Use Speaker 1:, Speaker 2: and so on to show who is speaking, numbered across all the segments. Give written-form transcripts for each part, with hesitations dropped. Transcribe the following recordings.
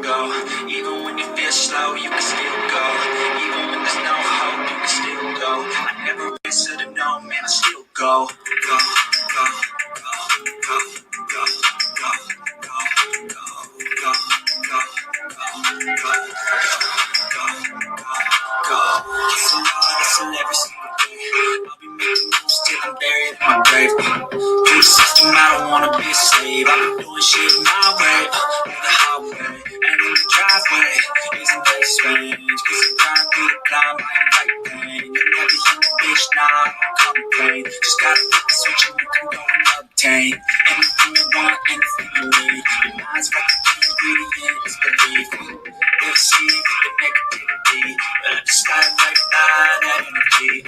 Speaker 1: go. Even when you feel slow, you can still go. Even when there's no hope, you can still go. I never answer to no, man, I still go. Go, go, go, go, go, go, go, go, go, go, go. Hustle hard, hustle every single day. I'll be making moves till I'm buried in my grave. Through the system, I don't wanna be a slave. I've been doing shit my way, on the highway, and in the driveway. Isn't that strange? Cause I'm trying through the climb, I ain't like pain. You never hit the bitch, nah, I don't complain. Just gotta flip the switch and you can go and obtain anything you want, anything you need. Your mind's got the key ingredient, is belief. They'll see with the negativity, but I just gotta fight by that energy.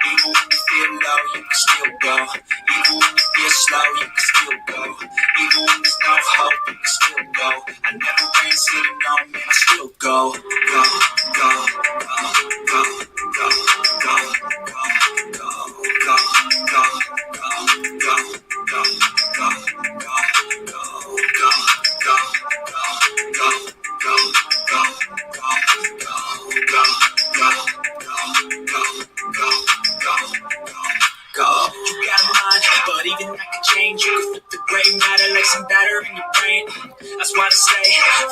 Speaker 1: Even when you feel low, you can still go. Even when you feel slow, you can still go. Even when there's no hope, you can still go. I never ran city, no, man, I still go. Go, go, go, go, go, go, go, go, go, go, go, go, go, go, you got a mind, but even I can change. You can flip the gray matter like some batter in your brain. That's why I say,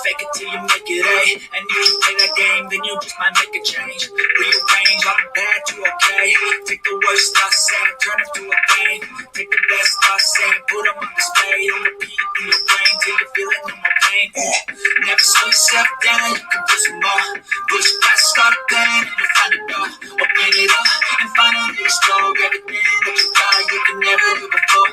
Speaker 1: fake it till you make it A. And if you play that game, then you just might make a change. Rearrange all the bad to okay. Take the worst thoughts saying, turn them to a game. Take the best thoughts saying, put them on display. Don't repeat in your brain till you feel it no more pain. Never slow yourself down, you can do some more. Push past, start a pain, and you find a door. Open it up, and finally explore everything that you thought you could never do before.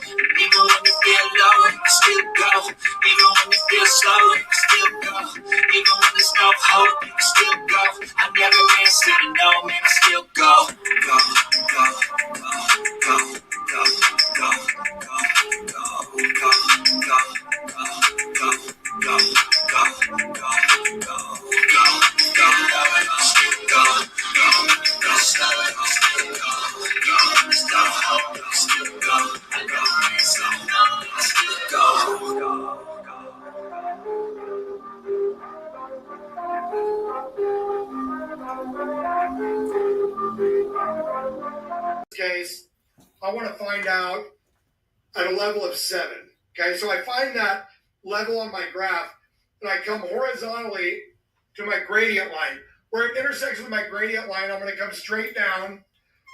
Speaker 1: Even when you feel low, you can still go. Even when you feel slow, you can still go. Even when there's no hope, you can still go. I never answer to no, man, I still go. Go, go, go, go, go, go, go, go, go, go, go, go, go, go, go, go, still go, go, go, slow, still go, go, no hope, still go, I don't answer no, I still go.
Speaker 2: Case, I want to find out at a level of 7. Okay, so I find that level on my graph, and I come horizontally to my gradient line. Where it intersects with my gradient line, I'm going to come straight down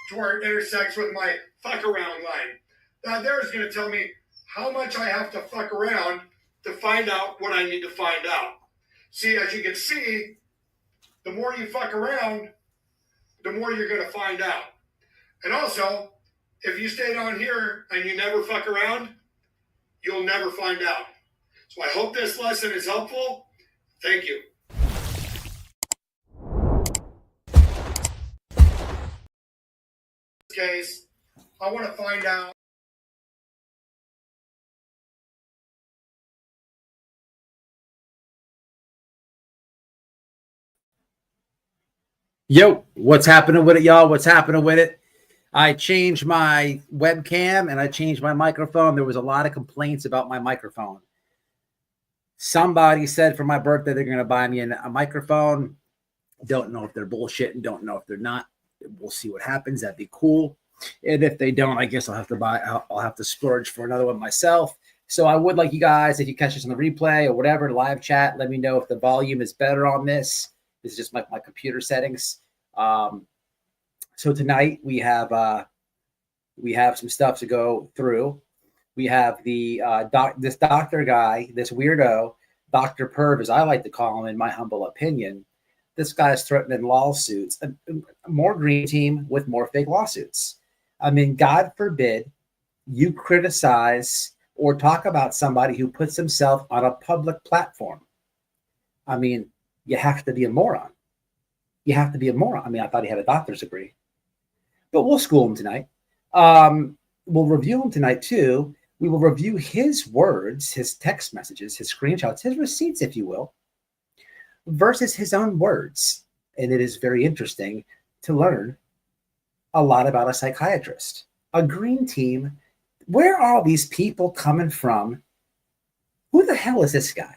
Speaker 2: to where it intersects with my fuck around line. Now there is going to tell me how much I have to fuck around to find out what I need to find out. See, as you can see, the more you fuck around, the more you're going to find out. And also, if you stay down here and you never fuck around, you'll never find out. So I hope this lesson is helpful. Thank you. In this case, I want to find out.
Speaker 3: Yo, what's happening with it, y'all? What's happening with it? I changed my webcam and I changed my microphone. There was a lot of complaints about my microphone. Somebody said for my birthday they're going to buy me a microphone. Don't know if they're bullshitting. Don't know if they're not. We'll see what happens. That'd be cool. And if they don't, I guess I'll have to splurge for another one myself. So I would like you guys, if you catch this on the replay or whatever, live chat, let me know if the volume is better on this. This is just my computer settings. So tonight we have some stuff to go through. We have this doctor guy, this weirdo, Dr. Perv, as I like to call him in my humble opinion. This guy is threatening lawsuits, more green team with more fake lawsuits. I mean, God forbid you criticize or talk about somebody who puts himself on a public platform. I mean, you have to be a moron. You have to be a moron. I mean, I thought he had a doctor's degree. But we'll school him tonight. We'll review him tonight, too. We will review his words, his text messages, his screenshots, his receipts, if you will, versus his own words. And it is very interesting to learn a lot about a psychiatrist. A green team. Where are all these people coming from? Who the hell is this guy?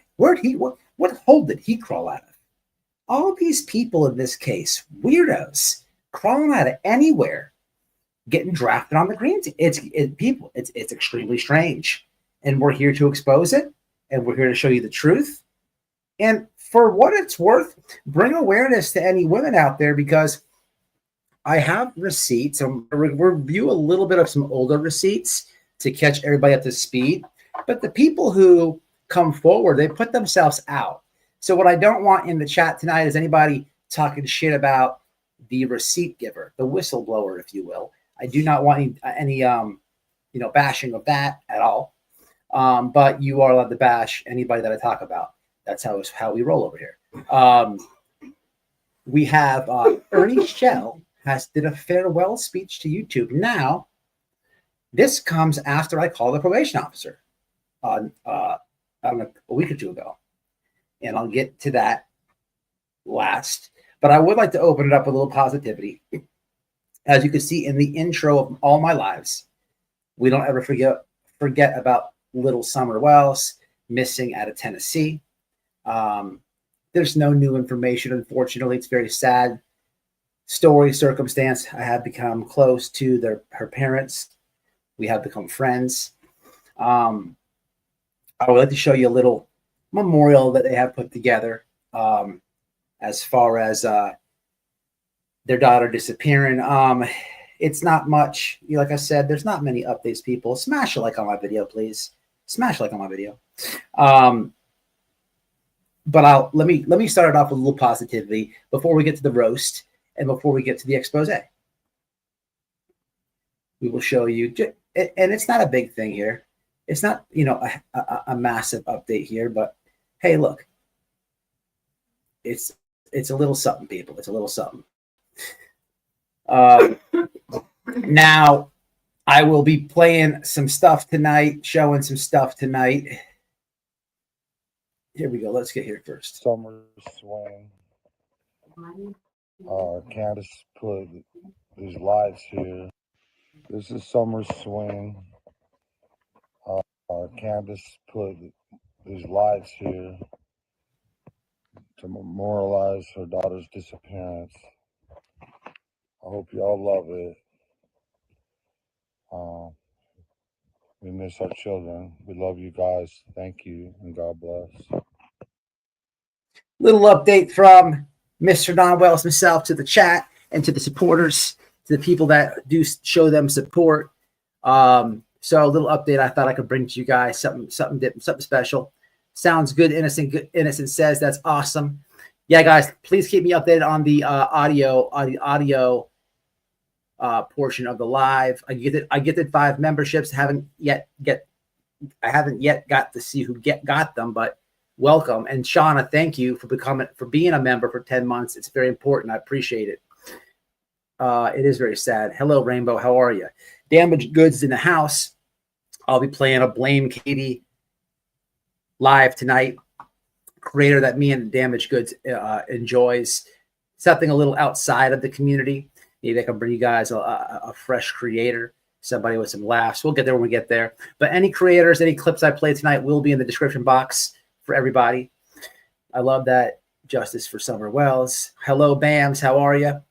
Speaker 3: What hole did he crawl out of? All these people in this case, weirdos, crawling out of anywhere, getting drafted on the green team. It's extremely strange. And we're here to expose it. And we're here to show you the truth. And for what it's worth, bring awareness to any women out there, because I have receipts. I'm going to review a little bit of some older receipts to catch everybody up to speed. But the people who come forward, they put themselves out. So what I don't want in the chat tonight is anybody talking shit about the receipt giver, the whistleblower, if you will. I do not want any bashing of that at all. But you are allowed to bash anybody that I talk about. That's how we roll over here. We have Ernie Shell did a farewell speech to YouTube. Now, this comes after I called the probation officer a week or two ago. And I'll get to that last. But I would like to open it up with a little positivity. As you can see in the intro of all my lives, we don't ever forget about little Summer Wells missing out of Tennessee. There's no new information, unfortunately. It's very sad story, circumstance. I have become close to her parents. We have become friends. I would like to show you a little memorial that they have put together as far as their daughter disappearing. It's not much. Like I said, there's not many updates, people. Smash a like on my video, please. Smash a like on my video. But let me start it off with a little positivity before we get to the roast and before we get to the expose. We will show you, and it's not a big thing here. It's not, a massive update here, but hey, look, it's a little something, people. It's a little something. Now, I will be playing some stuff tonight, showing some stuff tonight. Here we go. Let's get here first.
Speaker 4: Summer swing. Candace put these lights here. This is Summer swing. Candace put these lights here to memorialize her daughter's disappearance. I hope y'all love it. We miss our children. We love you guys. Thank you, and God bless.
Speaker 3: Little update from Mr. Don Wells himself to the chat and to the supporters, to the people that do show them support. So a little update I thought I could bring to you guys, something different, something special. Sounds good. Innocent says that's awesome. Yeah, guys, please keep me updated on the audio portion of the live. I get the 5 memberships. I haven't yet got to see who got them, but welcome. And Shauna, thank you for being a member for 10 months. It's very important. I appreciate it. It is very sad. Hello, Rainbow. How are you? Damaged Goods in the house. I'll be playing a Blame Katie live tonight. Creator that me and Damaged Goods enjoys. Something a little outside of the community. Maybe I can bring you guys a fresh creator, somebody with some laughs. We'll get there when we get there. But any creators, any clips I play tonight will be in the description box for everybody. I love that. Justice for Summer Wells. Hello, Bams. How are you?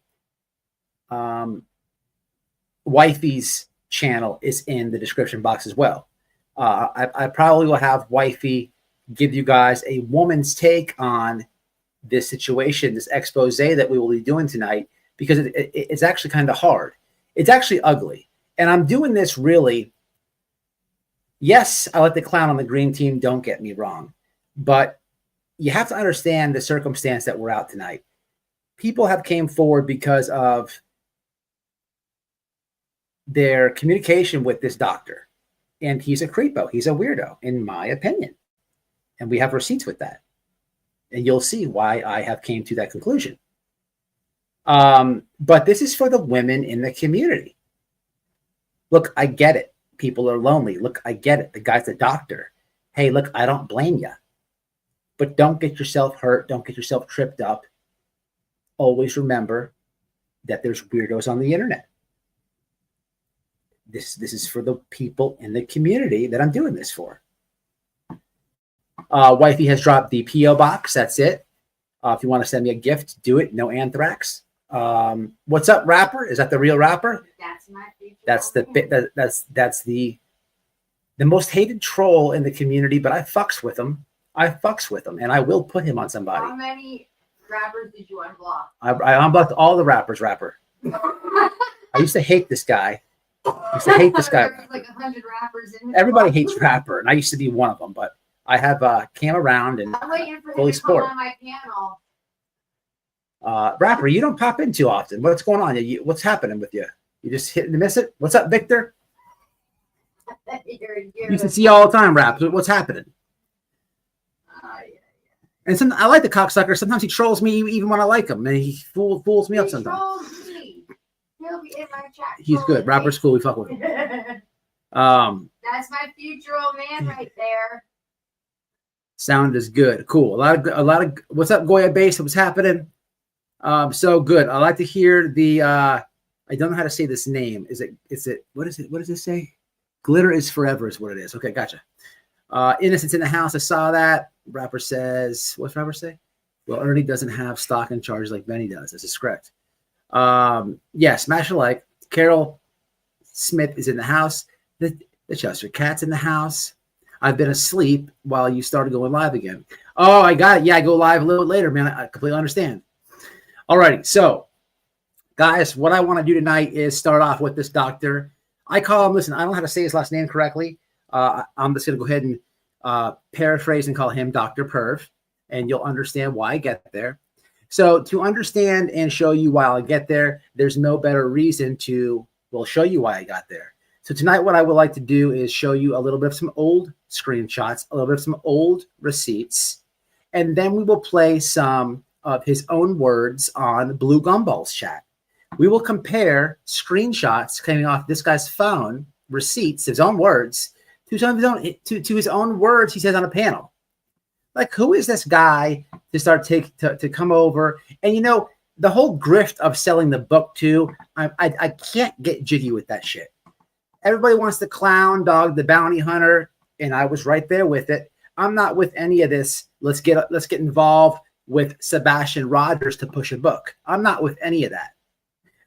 Speaker 3: Wifey's channel is in the description box as well. I probably will have Wifey give you guys a woman's take on this situation, this expose that we will be doing tonight, because it's actually kind of hard. It's actually ugly. And I'm doing this really. Yes, I like the clown on the green team. Don't get me wrong. But you have to understand the circumstance that we're out tonight. People have came forward because of their communication with this doctor. And he's a creepo. He's a weirdo, in my opinion. And we have receipts with that. And you'll see why I have came to that conclusion. But this is for the women in the community. Look, I get it. People are lonely. Look, I get it. The guy's a doctor. Hey, look, I don't blame you. But don't get yourself hurt. Don't get yourself tripped up. Always remember that there's weirdos on the internet. This is for the people in the community that I'm doing this for. Wifey has dropped the PO box. That's it. If you want to send me a gift, do it. No anthrax. What's up, rapper? Is that the real rapper?
Speaker 1: That's my future.
Speaker 3: That's the most hated troll in the community, but I fucks with him. And I will put him on somebody.
Speaker 1: How many rappers did you unblock?
Speaker 3: I unblocked all the rappers. Rapper. I used to hate this guy.
Speaker 1: There's like 100 rappers in here.
Speaker 3: Everybody hates rapper, and I used to be one of them. But I have came around and
Speaker 1: I'm waiting for
Speaker 3: fully
Speaker 1: him to come
Speaker 3: support.
Speaker 1: on my panel.
Speaker 3: Rapper, you don't pop in too often. What's going on? What's happening with you? You just hit and miss it? What's up, Victor?
Speaker 1: You
Speaker 3: You can see you all the time, Rap. What's happening?
Speaker 1: Yeah.
Speaker 3: And I like the cocksucker. Sometimes he trolls me even when I like him, and he fools me up sometimes.
Speaker 1: Trolls me. He'll be in my chat.
Speaker 3: He's good. Rapper's cool. We fuck with him.
Speaker 1: That's my future old man right there.
Speaker 3: Sound is good. Cool. A lot of what's up, Goya Base? What's happening? So good. I like to hear the I don't know how to say this name. Is it what is it? What does it say? Glitter is forever is what it is. Okay, gotcha. Innocence in the house. I saw that. Rapper says, what's rapper say? Well, Ernie doesn't have stock and charge like Benny does. This is correct. Yeah, smash a like. Carol Smith is in the house. The Chester Cat's in the house. I've been asleep while you started going live again. Oh, I got it. Yeah, I go live a little bit later, man. I completely understand. All righty. So, guys, what I want to do tonight is start off with this doctor. I call him, listen, I don't know how to say his last name correctly. I'm just going to go ahead and paraphrase and call him Dr. Perv, and you'll understand why I get there. So to understand and show you why I get there, there's no better reason to, well, show you why I got there. So tonight what I would like to do is show you a little bit of some old screenshots, a little bit of some old receipts, and then we will play some of his own words on Blue Gumball's chat. We will compare screenshots coming off this guy's phone, receipts, his own words, to some of his own to his own words he says on a panel. Like, who is this guy to start to come over? And you know, the whole grift of selling the book too, I can't get jiggy with that shit. Everybody wants to clown Dog the Bounty Hunter, and I was right there with it. I'm not with any of this. Let's get involved with Sebastian Rogers to push a book. I'm not with any of that.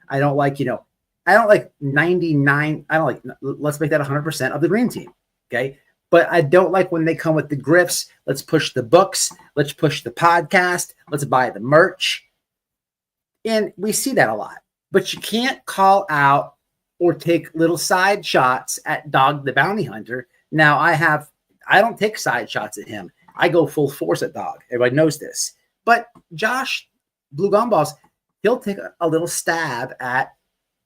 Speaker 3: I don't like, I don't like 99. I don't like, let's make that 100% of the Green Team. Okay. But I don't like when they come with the grifts. Let's push the books. Let's push the podcast. Let's buy the merch. And we see that a lot. But you can't call out or take little side shots at Dog the Bounty Hunter. Now, I don't take side shots at him. I go full force at Dog. Everybody knows this. But Josh, Blue Gumballs, he'll take a little stab at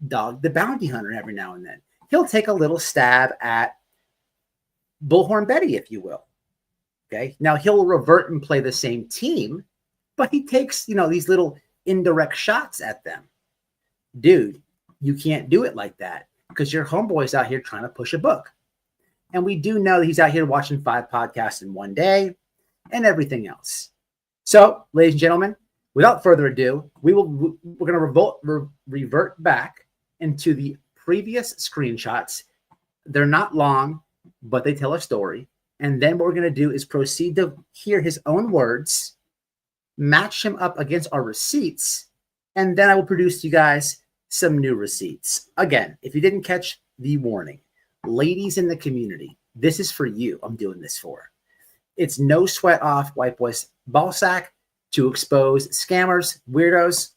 Speaker 3: Dog the Bounty Hunter every now and then. He'll take a little stab at Bullhorn Betty, if you will. Okay. Now he'll revert and play the same team, but he takes, these little indirect shots at them. Dude, you can't do it like that because your homeboy's out here trying to push a book. And we do know that he's out here watching 5 podcasts in one day and everything else. So, ladies and gentlemen, without further ado, we're going to revert back into the previous screenshots. They're not long, but they tell a story. And then what we're going to do is proceed to hear his own words, match him up against our receipts, and then I will produce to you guys some new receipts. Again, if you didn't catch the warning, ladies in the community, this is for you. I'm doing this for. It's no sweat off White Boy's ballsack to expose scammers, weirdos.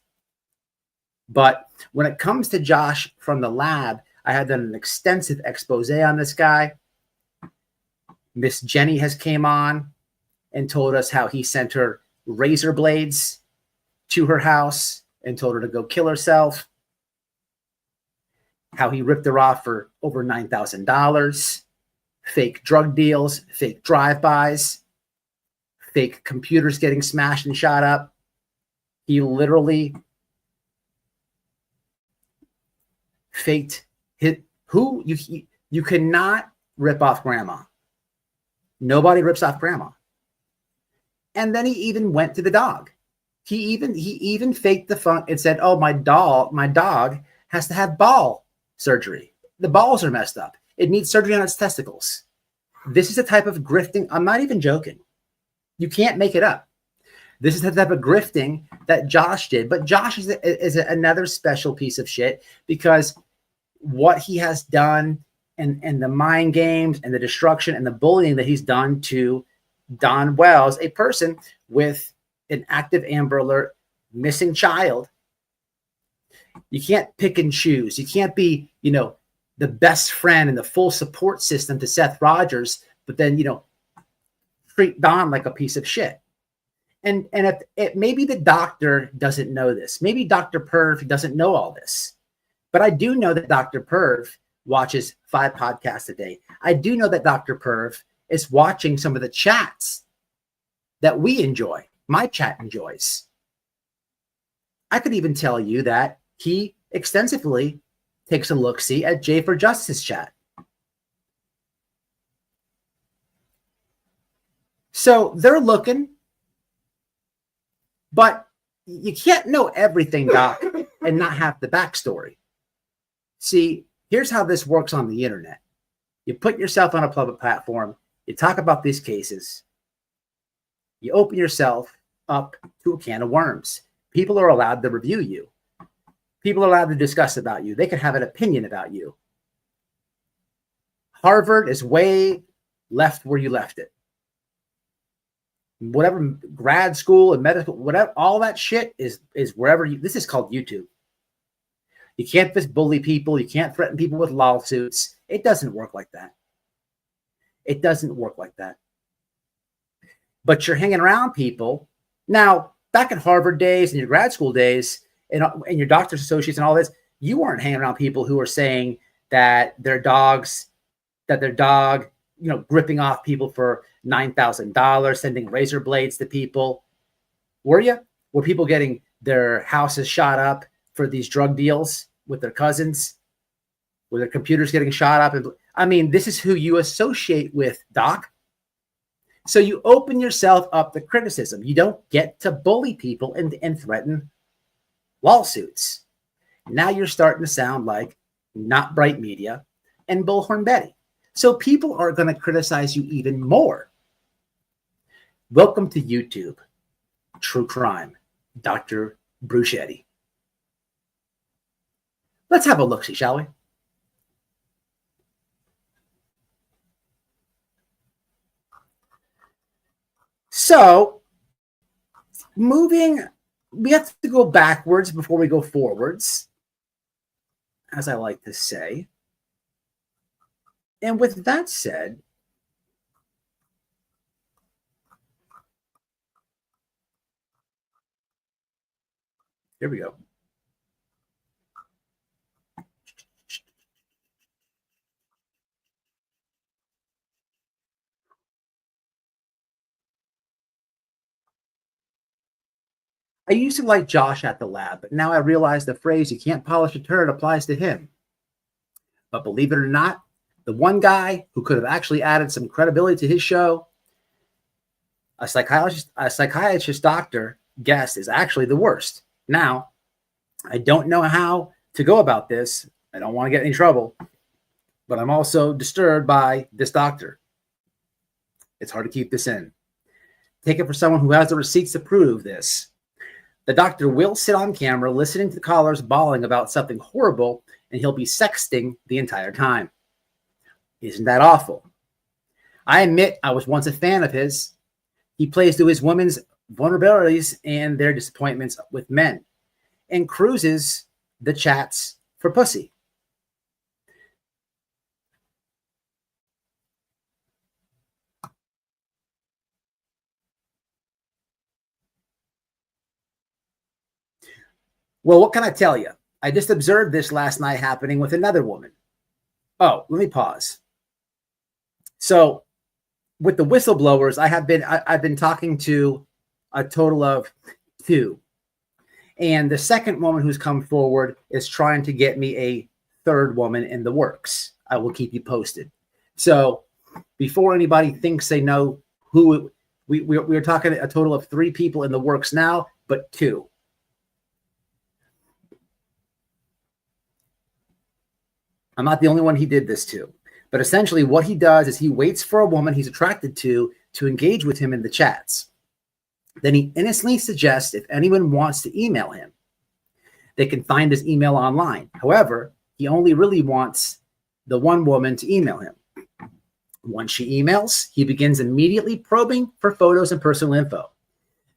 Speaker 3: But when it comes to Josh from the lab, I have done an extensive expose on this guy. Miss Jenny has came on and told us how he sent her razor blades to her house and told her to go kill herself. How he ripped her off for over $9,000. Fake drug deals, fake drive-bys, fake computers getting smashed and shot up. He literally faked you cannot rip off grandma. Nobody rips off grandma. And then he even went to the dog. He even faked the funk and said, "Oh, my dog has to have ball surgery. The balls are messed up. It needs surgery on its testicles." This is a type of grifting. I'm not even joking. You can't make it up. This is the type of grifting that Josh did. But Josh is another special piece of shit, because what he has done and the mind games and the destruction and the bullying that he's done to Don Wells, a person with an active Amber Alert missing child. You can't pick and choose. You can't be, the best friend and the full support system to Seth Rogers, but then, treat Don like a piece of shit. And if maybe the doctor doesn't know this, maybe Dr. Perv doesn't know all this, but I do know that Dr. Perv watches 5 podcasts a day. I do know that Dr. Perv is watching some of the chats that we enjoy. My chat enjoys. I could even tell you that he extensively takes a look-see at J for Justice chat. So they're looking, but you can't know everything, Doc, and not have the backstory. See, here's how this works on the internet. You put yourself on a public platform, you talk about these cases, you open yourself up to a can of worms. People are allowed to review you. People are allowed to discuss about you. They can have an opinion about you. Harvard is way left where you left it. Whatever grad school and medical, whatever, all that shit is wherever you, this is called YouTube. You can't just bully people. You can't threaten people with lawsuits. It doesn't work like that. It doesn't work like that. But you're hanging around people. Now, back in Harvard days and your grad school days and your doctor's associates and all this, you weren't hanging around people who were saying that their dog, gripping off people for $9,000, sending razor blades to people. Were you? Were people getting their houses shot up for these drug deals with their cousins? Were their computers getting shot up? This is who you associate with, Doc. So you open yourself up to criticism. You don't get to bully people and threaten lawsuits. Now you're starting to sound like Not Bright Media and Bullhorn Betty. So people are going to criticize you even more. Welcome to YouTube, True Crime, Dr. Bruschetti. Let's have a look-see, shall we? So, we have to go backwards before we go forwards, as I like to say. And with that said, here we go. I used to like Josh at the lab, but now I realize the phrase, "you can't polish a turd," applies to him. But believe it or not, the one guy who could have actually added some credibility to his show, a psychiatrist doctor guest, is actually the worst. Now, I don't know how to go about this. I don't want to get in any trouble, but I'm also disturbed by this doctor. It's hard to keep this in. Take it for someone who has the receipts to prove this. The doctor will sit on camera listening to the callers bawling about something horrible, and he'll be sexting the entire time. Isn't that awful? I admit I was once a fan of his. He plays to his women's vulnerabilities and their disappointments with men, and cruises the chats for pussy. Well, what can I tell you? I just observed this last night happening with another woman. Oh, let me pause. So with the whistleblowers, I've been talking to a total of 2. And the second woman who's come forward is trying to get me a third woman in the works. I will keep you posted. So before anybody thinks they know who, we're talking a total of 3 people in the works now, but 2. I'm not the only one he did this to. But essentially what he does is he waits for a woman he's attracted to to engage with him in the chats. Then he innocently suggests if anyone wants to email him, they can find his email online. However, he only really wants the one woman to email him. Once she emails, he begins immediately probing for photos and personal info.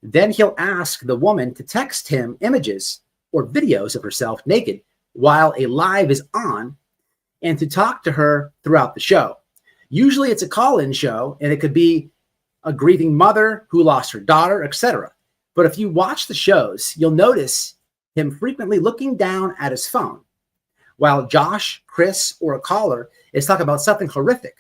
Speaker 3: Then he'll ask the woman to text him images or videos of herself naked while a live is on, and to talk to her throughout the show. Usually it's a call-in show, and it could be a grieving mother who lost her daughter, etc. But if you watch the shows, you'll notice him frequently looking down at his phone while Josh, Chris, or a caller is talking about something horrific.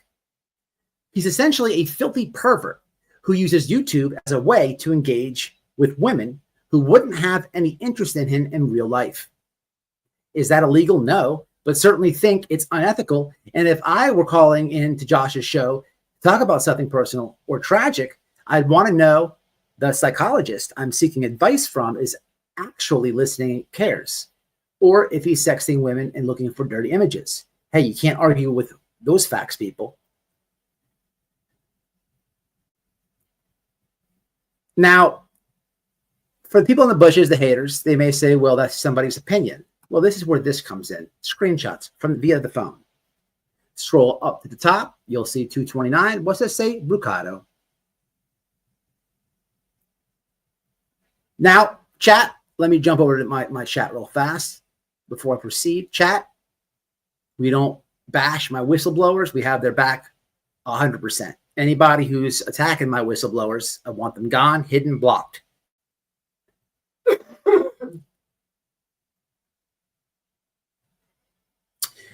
Speaker 3: He's essentially a filthy pervert who uses YouTube as a way to engage with women who wouldn't have any interest in him in real life. Is that illegal? No, but certainly think it's unethical. And if I were calling into Josh's show to talk about something personal or tragic, I'd want to know the psychologist I'm seeking advice from is actually listening and cares, or if he's sexting women and looking for dirty images. Hey, you can't argue with those facts, people. Now, for the people in the bushes, the haters, they may say, well, that's somebody's opinion. Well, this is where this comes in. Screenshots from via the phone. Scroll up to the top. You'll see 229. What's that say? Brucato. Now, chat. Let me jump over to my chat real fast before I proceed. Chat. We don't bash my whistleblowers. We have their back 100%. Anybody who's attacking my whistleblowers, I want them gone, hidden, blocked.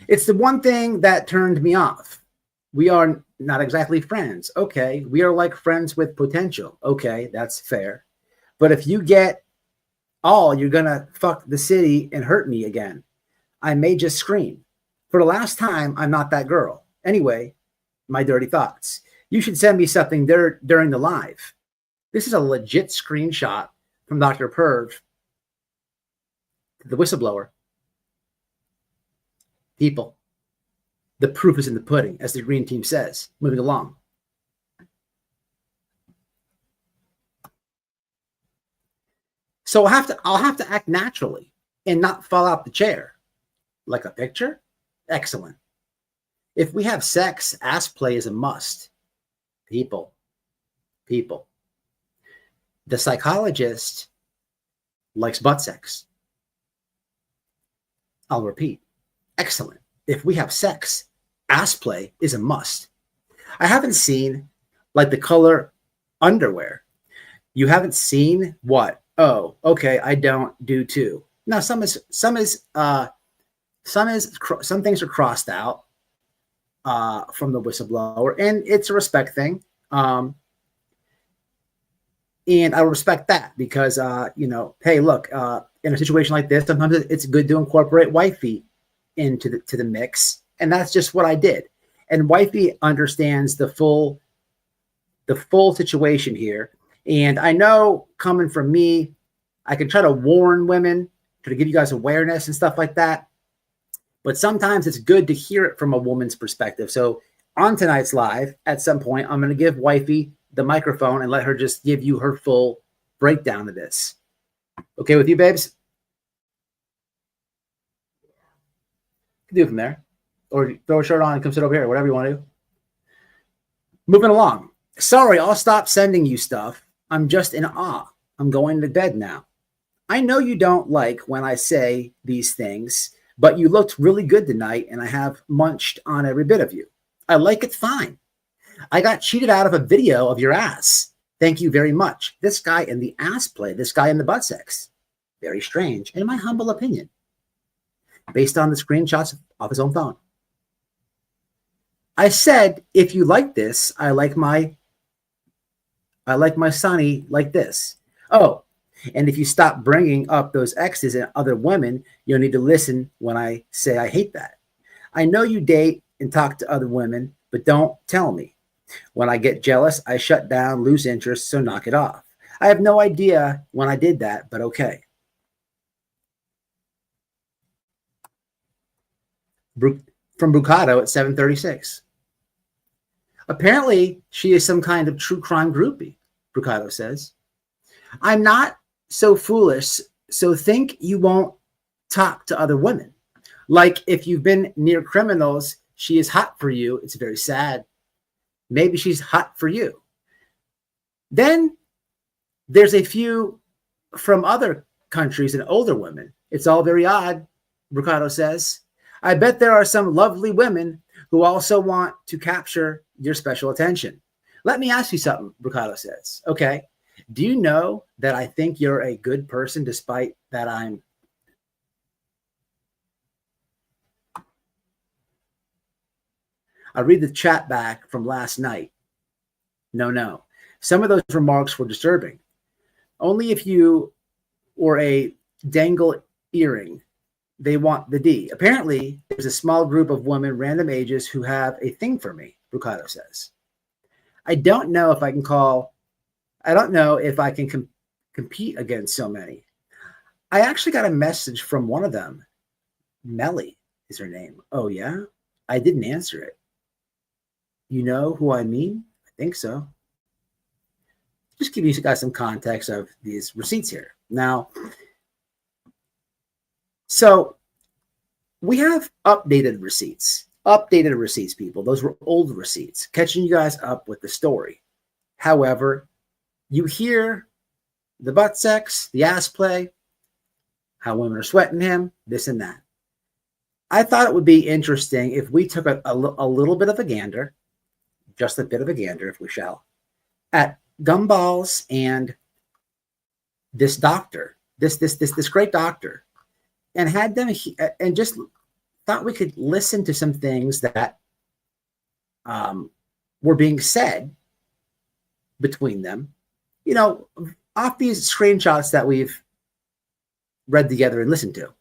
Speaker 3: It's the one thing that turned me off. We are not exactly friends. Okay. We are like friends with potential. Okay. That's fair. But if you get all, you're going to fuck the city and hurt me again, I may just scream. For the last time, I'm not that girl. Anyway, my dirty thoughts. You should send me something during the live. This is a legit screenshot from Dr. Perv, the whistleblower. People, the proof is in the pudding, as the green team says. Moving along. So I'll have to act naturally and not fall out the chair. Like a picture? Excellent. If we have sex, ass play is a must. People. The psychologist likes butt sex. I'll repeat. Excellent. If we have sex, ass play is a must. I haven't seen like the color underwear. You haven't seen what? Oh, okay. I don't do too. Now some things are crossed out from the whistleblower, and it's a respect thing. And I respect that because hey, look, in a situation like this, sometimes it's good to incorporate Wifey into the mix, and that's just what I did. And Wifey understands the full situation here. And I know coming from me, I can try to warn women, try to give you guys awareness and stuff like that. But sometimes it's good to hear it from a woman's perspective. So on tonight's live, at some point, I'm going to give Wifey the microphone and let her just give you her full breakdown of this. Okay with you, babes? You can do it from there. Or throw a shirt on and come sit over here, whatever you want to do. Moving along. Sorry, I'll stop sending you stuff. I'm just in awe. I'm going to bed now. I know you don't like when I say these things, but you looked really good tonight, and I have munched on every bit of you. I like it fine. I got cheated out of a video of your ass. Thank you very much. This guy in the ass play, this guy in the butt sex. Very strange, in my humble opinion, based on the screenshots of his own phone. I said, if you like this, I like my Sonny like this. Oh, and if you stop bringing up those exes and other women, you'll need to listen when I say I hate that. I know you date and talk to other women, but don't tell me. When I get jealous, I shut down, lose interest, so knock it off. I have no idea when I did that, but okay. From Brucato at 7:36. Apparently, she is some kind of true crime groupie, Brucato says. I'm not so foolish, so think you won't talk to other women. Like if you've been near criminals, she is hot for you. It's very sad. Maybe she's hot for you. Then there's a few from other countries and older women. It's all very odd, Brucato says. I bet there are some lovely women who also want to capture your special attention. Let me ask you something, Brucato says. Okay, do you know that I think you're a good person despite that I'm... I read the chat back from last night. No. Some of those remarks were disturbing. Only if you were a dangle earring, they want the D. Apparently, there's a small group of women, random ages, who have a thing for me, Brucato says. I don't know if I can compete against so many. I actually got a message from one of them. Melly is her name. Oh, yeah? I didn't answer it. You know who I mean? I think so. Just give you guys some context of these receipts here. Now, so we have updated receipts, people. Those were old receipts, catching you guys up with the story. However, you hear the butt sex, the ass play, how women are sweating him, this and that. I thought it would be interesting if we took a little bit of a gander, just a bit of a gander, if we shall, at Gumballs and this doctor, this great doctor, and had them and just thought we could listen to some things that were being said between them, you know, off these screenshots that we've read together and listened to,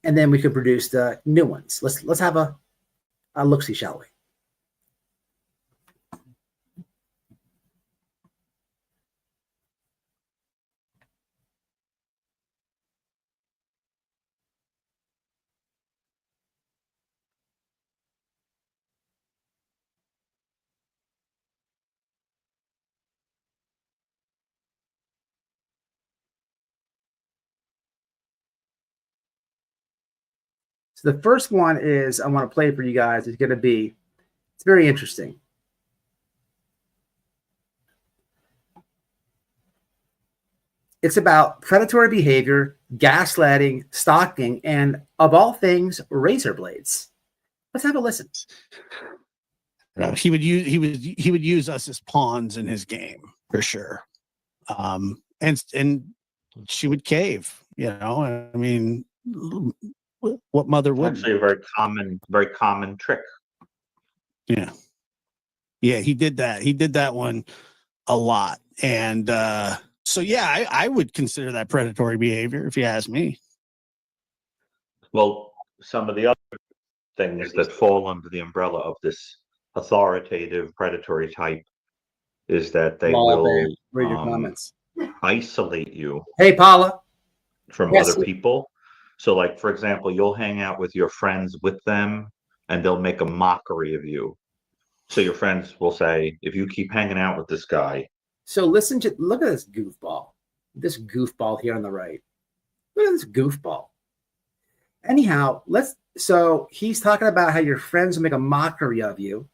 Speaker 3: and then we could produce the new ones. Let's have a look-see, shall we? So the first one is I want to play for you guys. It's very interesting. It's about predatory behavior, gaslighting, stalking, and of all things, razor blades. Let's have a listen.
Speaker 5: He would use us as pawns in his game for sure. And she would cave, you know. I mean, what mother wouldn't?
Speaker 6: Actually, a very common trick.
Speaker 5: Yeah, he did that. He did that one a lot, and so yeah, I would consider that predatory behavior, if you ask me.
Speaker 6: Well, some of the other things that fall under the umbrella of this authoritative predatory type is that they will
Speaker 3: read your comments.
Speaker 6: Isolate you.
Speaker 3: Hey, Paula.
Speaker 6: From other people. So, like, for example, you'll hang out with your friends with them, and they'll make a mockery of you. So your friends will say, if you keep hanging out with this guy.
Speaker 3: So look at this goofball here on the right. Look at this goofball. Anyhow, so he's talking about how your friends will make a mockery of you,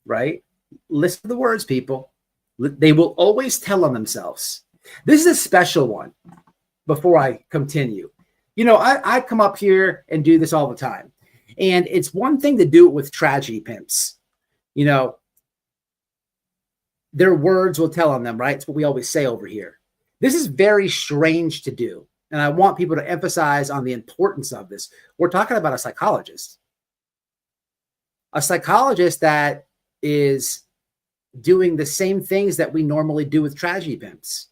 Speaker 3: right? Listen to the words, people. They will always tell on themselves. This is a special one before I continue. You know, I come up here and do this all the time. And it's one thing to do it with tragedy pimps. You know, their words will tell on them, right? It's what we always say over here. This is very strange to do. And I want people to emphasize on the importance of this. We're talking about a psychologist that is doing the same things that we normally do with tragedy pimps.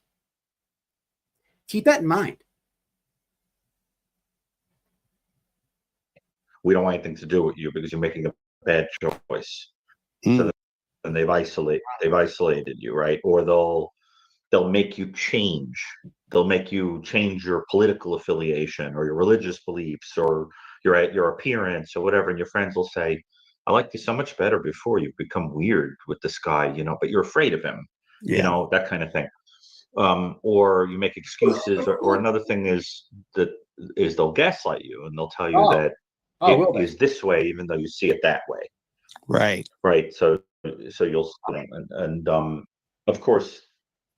Speaker 3: Keep that in mind.
Speaker 6: We don't want anything to do with you because you're making a bad choice. So then they've isolated you, right? Or they'll make you change. They'll make you change your political affiliation or your religious beliefs or your appearance or whatever. And your friends will say, I liked you so much better before. You've become weird with this guy, but you're afraid of him,
Speaker 5: Yeah.
Speaker 6: that kind of thing. Or you make excuses, or another thing is they'll gaslight you, and they'll tell you that
Speaker 3: will
Speaker 6: it
Speaker 3: they?
Speaker 6: is this way, even though you see it that way.
Speaker 5: Right.
Speaker 6: Right. So you'll, and of course,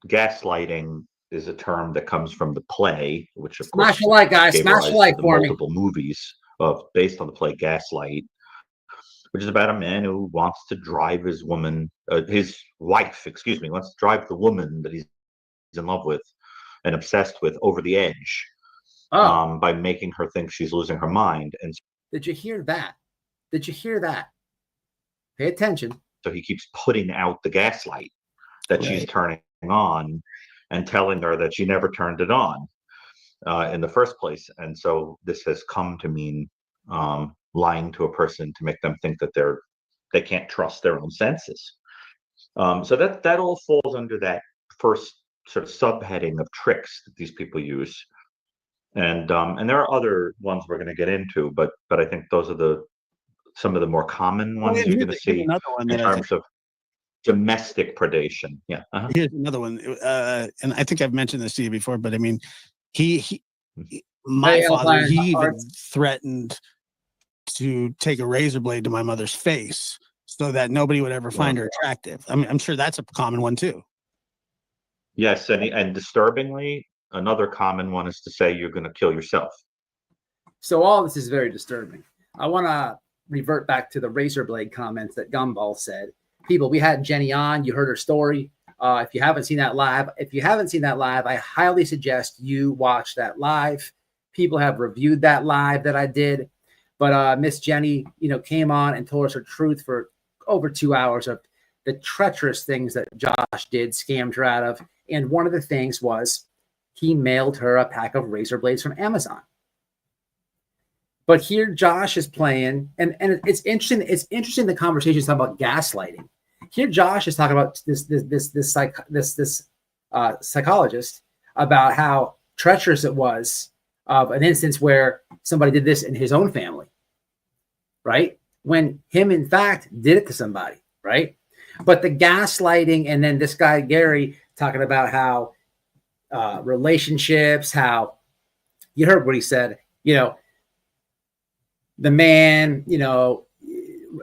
Speaker 6: gaslighting is a term that comes from the play, which of
Speaker 3: Smash
Speaker 6: course
Speaker 3: a like, guys.
Speaker 6: gave
Speaker 3: Smash
Speaker 6: rise
Speaker 3: a like
Speaker 6: to the
Speaker 3: for me.
Speaker 6: multiple movies based on the play Gaslight, which is about a man who wants to drive his wife, wants to drive the woman that he's in love with and obsessed with over the edge by making her think she's losing her mind. And
Speaker 3: did you hear that? Did you hear that? Pay attention.
Speaker 6: so he keeps putting out the gaslight that she's turning on and telling her that she never turned it on in the first place. And so this has come to mean lying to a person to make them think that they can't trust their own senses. So that all falls under that first sort of subheading of tricks that these people use. And there are other ones we're going to get into, but I think those are some of the more common ones you're going to see in terms of domestic predation. Yeah.
Speaker 5: Here's another one, and I think I've mentioned this to you before, but I mean, my father, he even threatened to take a razor blade to my mother's face so that nobody would ever find her attractive. I mean, I'm sure that's a common one too.
Speaker 6: Yes, and disturbingly, another common one is to say you're going to kill yourself.
Speaker 3: So all this is very disturbing. I want to revert back to the razor blade comments that Gumball said. People, we had Jenny on. You heard her story. If you haven't seen that live, I highly suggest you watch that live. People have reviewed that live that I did, but Miss Jenny, came on and told us her truth for over 2 hours of the treacherous things that Josh did, scammed her out of. And one of the things was he mailed her a pack of razor blades from Amazon. But here Josh is playing, and it's interesting. It's interesting the conversation is talking about gaslighting. Here Josh is talking about this psychologist about how treacherous it was of an instance where somebody did this in his own family, right? When him in fact did it to somebody, right? But the gaslighting, and then this guy Gary talking about how relationships, how you heard what he said, the man,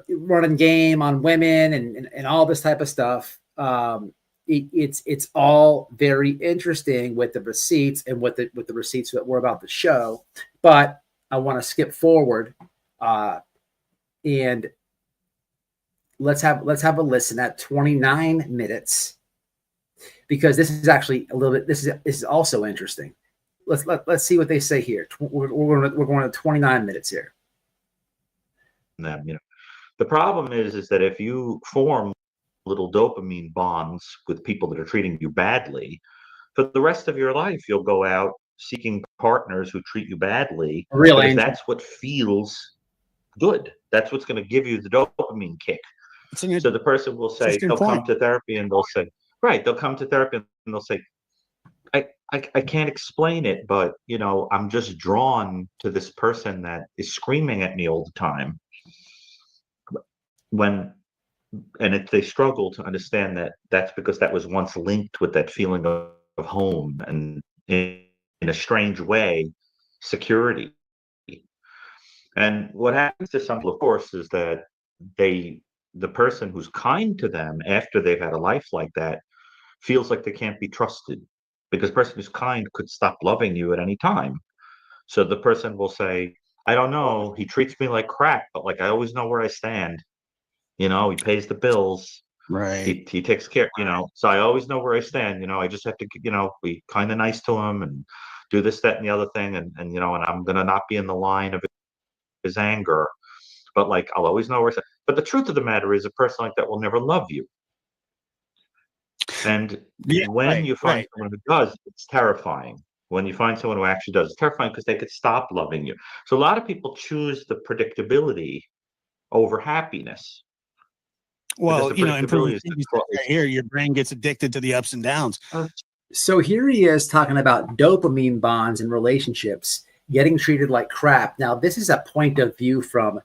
Speaker 3: running game on women and all this type of stuff. It's all very interesting with the receipts and with the receipts that we're about to show. But I want to skip forward and let's have a listen at 29 minutes, because this is actually a little bit. This is also interesting. Let's see what they say here. We're going to 29 minutes here.
Speaker 6: Them, the problem is that if you form little dopamine bonds with people that are treating you badly, for the rest of your life you'll go out seeking partners who treat you badly. Really, that's what feels good. That's what's going to give you the dopamine kick. So the person will say, they'll come to therapy and they'll say, I can't explain it, but I'm just drawn to this person that is screaming at me all the time. If they struggle to understand that, that's because that was once linked with that feeling of home and in a strange way, security. And what happens to some people, of course, is that the person who's kind to them after they've had a life like that feels like they can't be trusted, because the person who's kind could stop loving you at any time. So the person will say, I don't know, he treats me like crap, but I always know where I stand. He pays the bills.
Speaker 5: Right.
Speaker 6: He takes care, so I always know where I stand. I just have to, be kind of nice to him and do this, that, and the other thing. And I'm going to not be in the line of his anger, but I'll always know where I stand. But the truth of the matter is, a person like that will never love you. And when you find someone who does, it's terrifying. When you find someone who actually does, it's terrifying, because they could stop loving you. So a lot of people choose the predictability over happiness.
Speaker 5: Well, here, your brain gets addicted to the ups and downs.
Speaker 3: So here he is talking about dopamine bonds in relationships, getting treated like crap. Now, this is a point of view from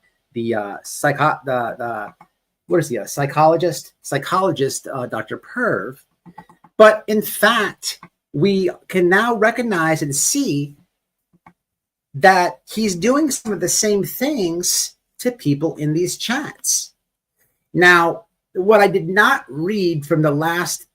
Speaker 3: what is he, a psychologist, Dr. Perv. But in fact, we can now recognize and see that he's doing some of the same things to people in these chats. Now, what I did not read from the last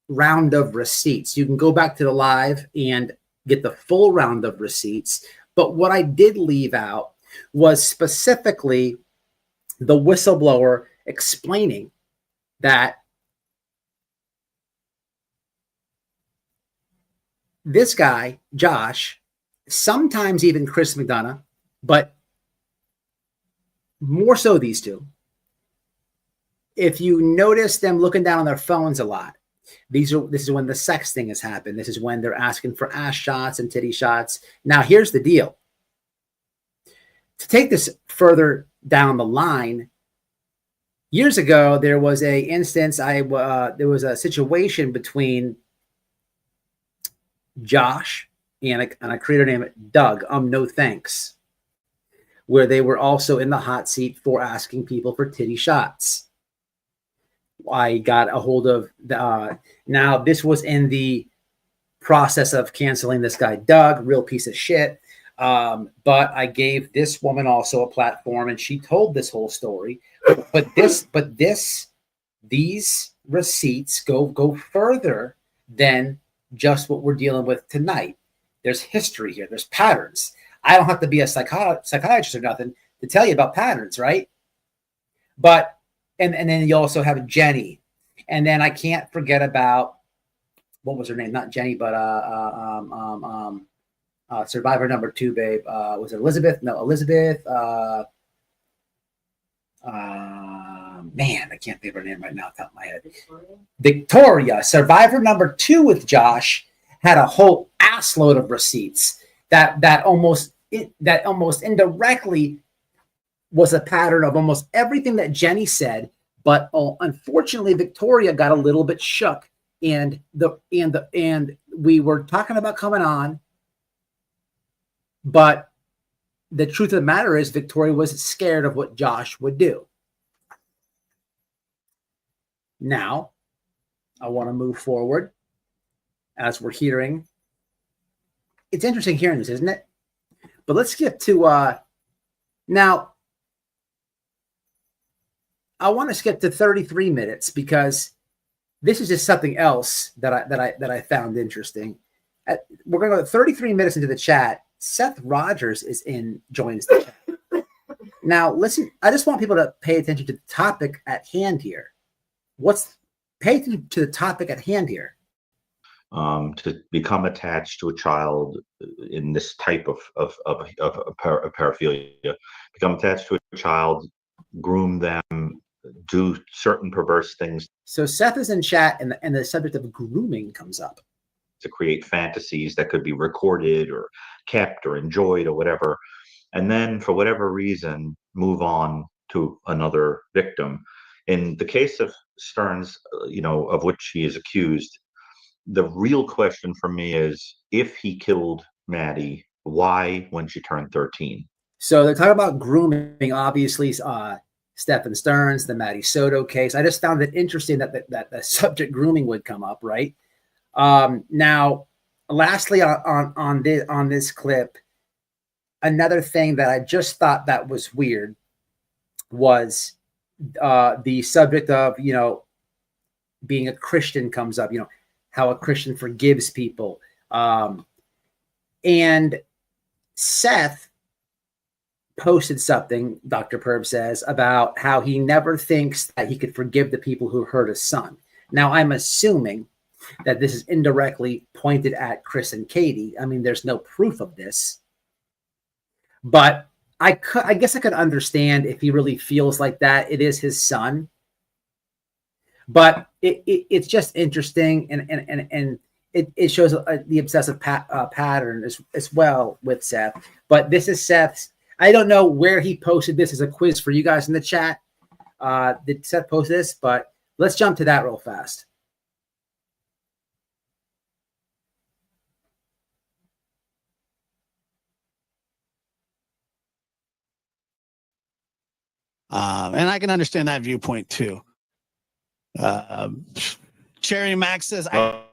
Speaker 3: round of receipts, you can go back to the live and get the full round of receipts. But what I did leave out was specifically the whistleblower explaining that this guy, Josh, sometimes even Chris McDonough, but more so these two, if you notice them looking down on their phones a lot, this is when the sex thing has happened. This is when they're asking for ass shots and titty shots. Now, here's the deal. To take this further down the line, years ago, there was a instance, there was a situation between Josh and a creator named Doug, no thanks, where they were also in the hot seat for asking people for titty shots. I got a hold of now this was in the process of canceling this guy, Doug, real piece of shit. But I gave this woman also a platform and she told this whole story. But these receipts go further than just what we're dealing with tonight. There's history here. There's patterns. I don't have to be a psychiatrist or nothing to tell you about patterns, right? But and then you also have Jenny, and then I can't forget about what was her name? Not Jenny, but survivor number 2, babe. Was it Elizabeth? No, Elizabeth. Man, I can't think of her name right now off the top of my head. Victoria, survivor number 2 with Josh, had a whole assload of receipts that almost indirectly was a pattern of almost everything that Jenny said, but unfortunately Victoria got a little bit shook, and we were talking about coming on, but the truth of the matter is Victoria was scared of what Josh would do. Now, I want to move forward as we're hearing. It's interesting hearing this, isn't it? But let's get to now. I want to skip to 33 minutes because this is just something else that I found interesting. We're going to go 33 minutes into the chat. Seth Rogers joins the chat. Now, listen, I just want people to pay attention to the topic at hand here. Pay attention to the topic at hand here.
Speaker 6: To become attached to a child in this type of paraphilia, become attached to a child, groom them, do certain perverse things.
Speaker 3: So Seth is in chat, and the subject of grooming comes up.
Speaker 6: To create fantasies that could be recorded or kept or enjoyed or whatever, and then for whatever reason move on to another victim. In the case of Stearns, of which he is accused, the real question for me is, if he killed Maddie, why when she turned 13?
Speaker 3: So they're talking about grooming, obviously. Stephen Stearns, the Maddie Soto case. I just found it interesting that the subject grooming would come up, right? Now, lastly, on this clip, another thing that I just thought that was weird was the subject of being a Christian comes up. How a Christian forgives people, and Seth posted something, Dr. Perv says, about how he never thinks that he could forgive the people who hurt his son. Now, I'm assuming that this is indirectly pointed at Chris and Katie. I mean, there's no proof of this, but I guess I could understand if he really feels like that. It is his son, but it's just interesting, and it shows the obsessive pattern as well with Seth. But this is Seth's. I don't know where he posted this as a quiz for you guys in the chat. Did Seth post this? But let's jump to that real fast.
Speaker 5: And I can understand that viewpoint too. Cherry Max says, I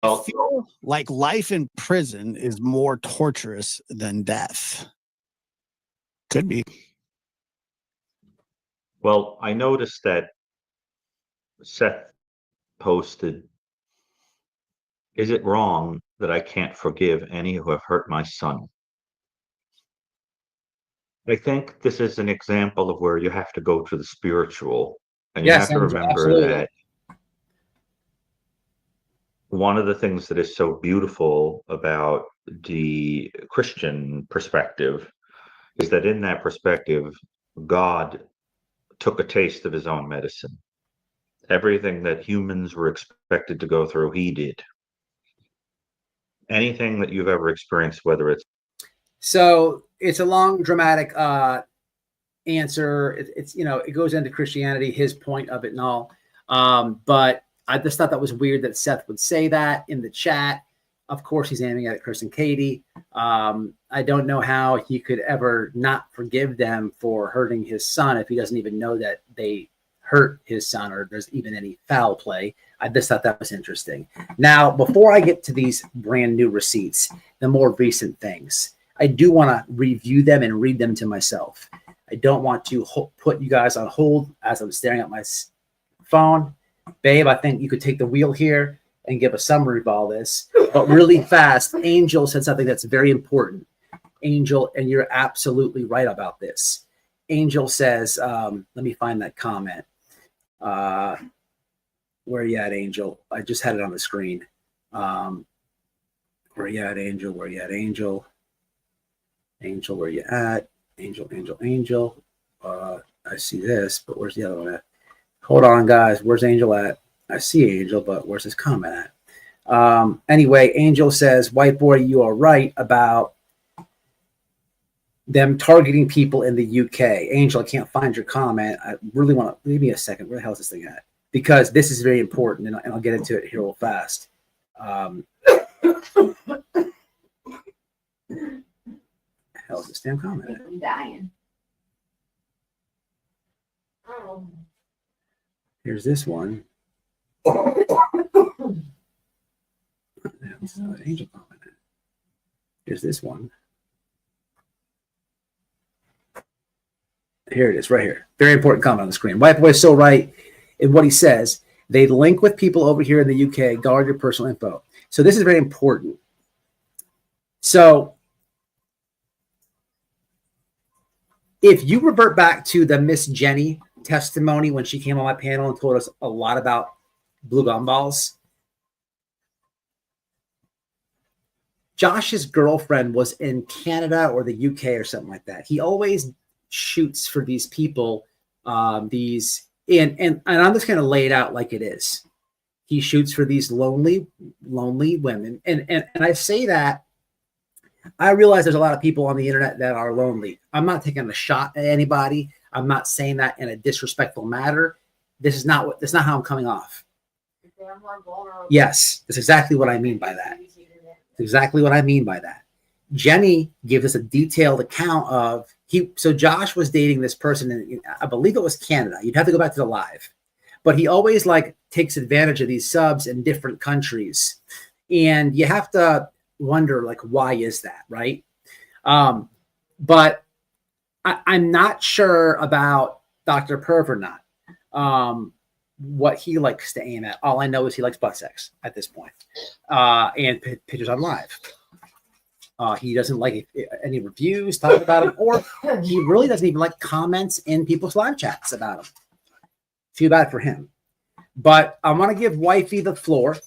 Speaker 5: feel like life in prison is more torturous than death. Could be.
Speaker 6: Well, I noticed that Seth posted, "Is it wrong that I can't forgive any who have hurt my son?" I think this is an example of where you have to go to the spiritual, and you
Speaker 3: Yes,
Speaker 6: have to remember
Speaker 3: absolutely.
Speaker 6: that one of the things that is so beautiful about the Christian perspective is that in that perspective, God took a taste of his own medicine. Everything that humans were expected to go through, he did. Anything that you've ever experienced, whether it's
Speaker 3: So it's a long, dramatic answer. It's it goes into Christianity, his point of it and all. But I just thought that was weird that Seth would say that in the chat. Of course, he's aiming at Chris and Katie. I don't know how he could ever not forgive them for hurting his son if he doesn't even know that they hurt his son or there's even any foul play. I just thought that was interesting. Now, before I get to these brand new receipts, the more recent things, I do want to review them and read them to myself. I don't want to put you guys on hold as I'm staring at my phone. Babe, I think you could take the wheel here and give a summary of all this. But really fast, Angel said something that's very important. Angel, and you're absolutely right about this. Angel says, let me find that comment. Where you at, Angel? I just had it on the screen. Where you at, Angel? Where you at, Angel? Angel, where you at? Angel. I see this, but where's the other one at? Hold on, guys. Where's Angel at? I see Angel, but where's his comment at? Anyway, Angel says, white boy, you are right about them targeting people in the UK. Angel, I can't find your comment. I really want to, give me a second. Where the hell is this thing at? Because this is very important, and I'll get into it here real fast. Hell is this damn comment at?
Speaker 7: I'm dying. Oh.
Speaker 3: Here's this one. Angel comment. Here's this one. Here it is, right here. Very important comment on the screen. White boy is so right in what he says. They link with people over here in the UK. Guard your personal info. So this is very important. So if you revert back to the Miss Jenny testimony when she came on my panel and told us a lot about blue gumballs, Josh's girlfriend was in Canada or the UK or something like that. He always shoots for these people, and I'm just going to lay it out like it is. He shoots for these lonely women. And I say that, I realize there's a lot of people on the internet that are lonely. I'm not taking a shot at anybody. I'm not saying that in a disrespectful manner. That's not how I'm coming off. Yes, that's exactly what I mean by that. Exactly what I mean by that. Jenny gives us a detailed account of so Josh was dating this person in, I believe it was Canada. You'd have to go back to the live, but he always takes advantage of these subs in different countries, and you have to wonder why is that, right? But I'm not sure about Dr. Perv or not. What he likes to aim at. All I know is he likes butt sex at this point, and pictures on live. He doesn't like any reviews talking about him, or he really doesn't even like comments in people's live chats about him. Too bad for him. But I want to give Wifey the floor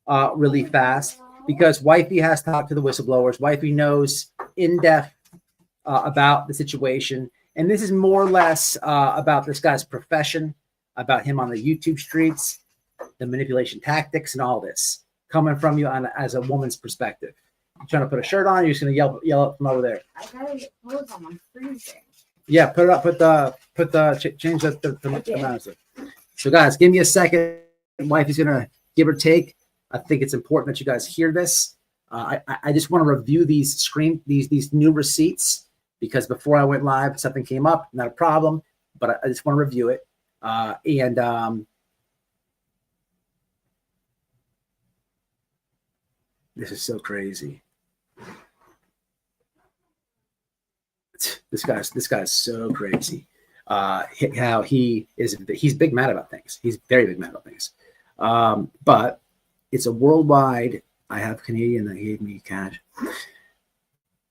Speaker 3: really fast, because Wifey has talked to the whistleblowers. Wifey knows in depth about the situation, and this is more or less about this guy's profession, about him on the YouTube streets, the manipulation tactics, and all this coming from you as a woman's perspective. You trying to put a shirt on? You're just gonna yell up from over there.
Speaker 7: I gotta get clothes on. I'm freezing.
Speaker 3: Yeah, put it up. Change the mouse. So guys, give me a second. Wifey's gonna give her take. I think it's important that you guys hear this. I just want to review these new receipts because before I went live, something came up, not a problem, but I just want to review it. This is so crazy. This guy's so crazy. How he's big mad about things. He's very big mad about things. But it's a worldwide. I have Canadian that gave me cash.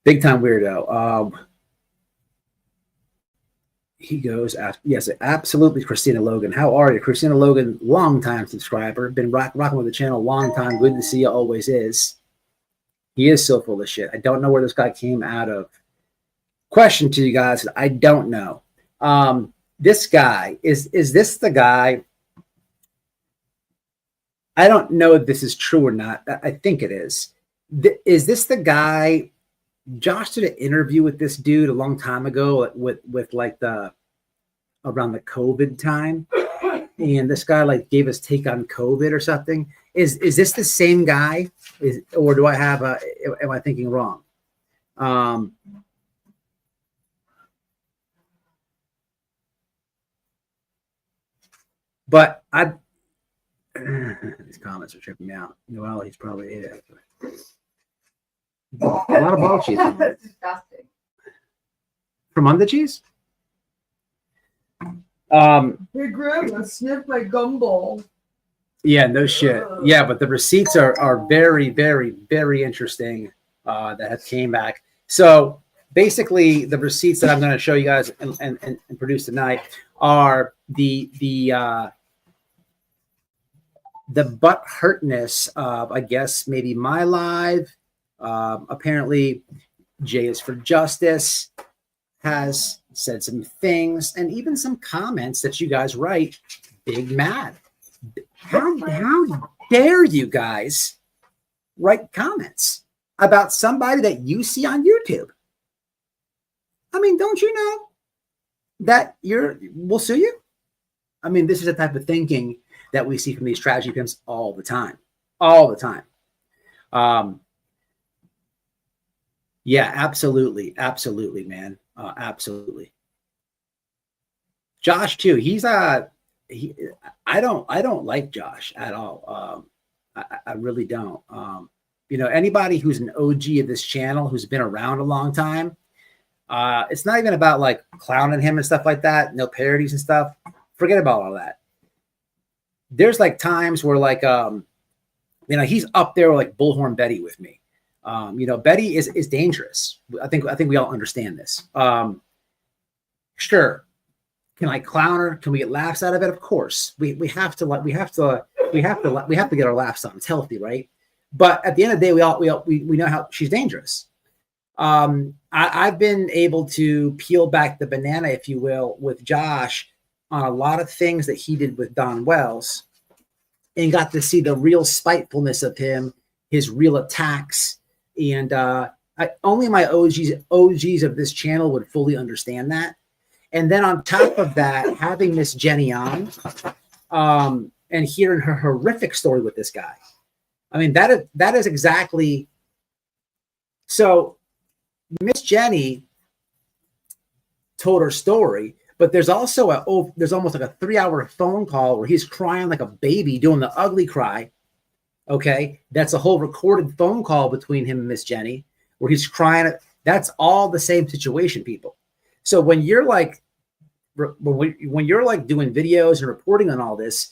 Speaker 3: Big time weirdo. He goes, yes, absolutely, Christina Logan. How are you? Christina Logan, long time subscriber. Been rocking with the channel a long time. Good to see you, always is. He is so full of shit. I don't know where this guy came out of. Question to you guys, I don't know. This guy, is this the guy? I don't know if this is true or not. I think it is. Is this the guy? Josh did an interview with this dude a long time ago with like around the COVID time. And this guy like gave his take on COVID or something. Is this the same guy? Or do I have am I thinking wrong? But these comments are tripping me out. Well, he's probably a lot of ball cheese.
Speaker 7: That's disgusting.
Speaker 3: From under cheese?
Speaker 7: Hey, Grandma, sniff my gumball.
Speaker 3: Yeah, no shit. Yeah, but the receipts are very, very, very interesting that have came back. So basically, the receipts that I'm going to show you guys and produce tonight are the butt hurtness of, I guess, maybe my live. Apparently, Jay is for Justice has said some things and even some comments that you guys write. Big mad. How dare you guys write comments about somebody that you see on YouTube? I mean, don't you know that we'll sue you? I mean, this is the type of thinking that we see from these tragedy pimps all the time. Yeah, absolutely, man, absolutely. Josh too. He's I don't like Josh at all. I really don't. Anybody who's an OG of this channel who's been around a long time, it's not even about like clowning him and stuff like that. No parodies and stuff. Forget about all that. There's like times where like he's up there with like Bullhorn Betty with me. Betty is dangerous. I think we all understand this. Sure. Can I clown her? Can we get laughs out of it? Of course. We have to get our laughs on. It's healthy, right? But at the end of the day, we know how she's dangerous. I've been able to peel back the banana, if you will, with Josh on a lot of things that he did with Don Wells, and got to see the real spitefulness of him, his real attacks. And only my OGs of this channel would fully understand that. And then on top of that, having Miss Jenny on and hearing her horrific story with this guy. I mean, that is exactly. So Miss Jenny told her story, but there's also there's almost like a 3-hour phone call where he's crying like a baby, doing the ugly cry. Okay, that's a whole recorded phone call between him and Miss Jenny where he's crying. That's all the same situation, people. So when you're like doing videos and reporting on all this,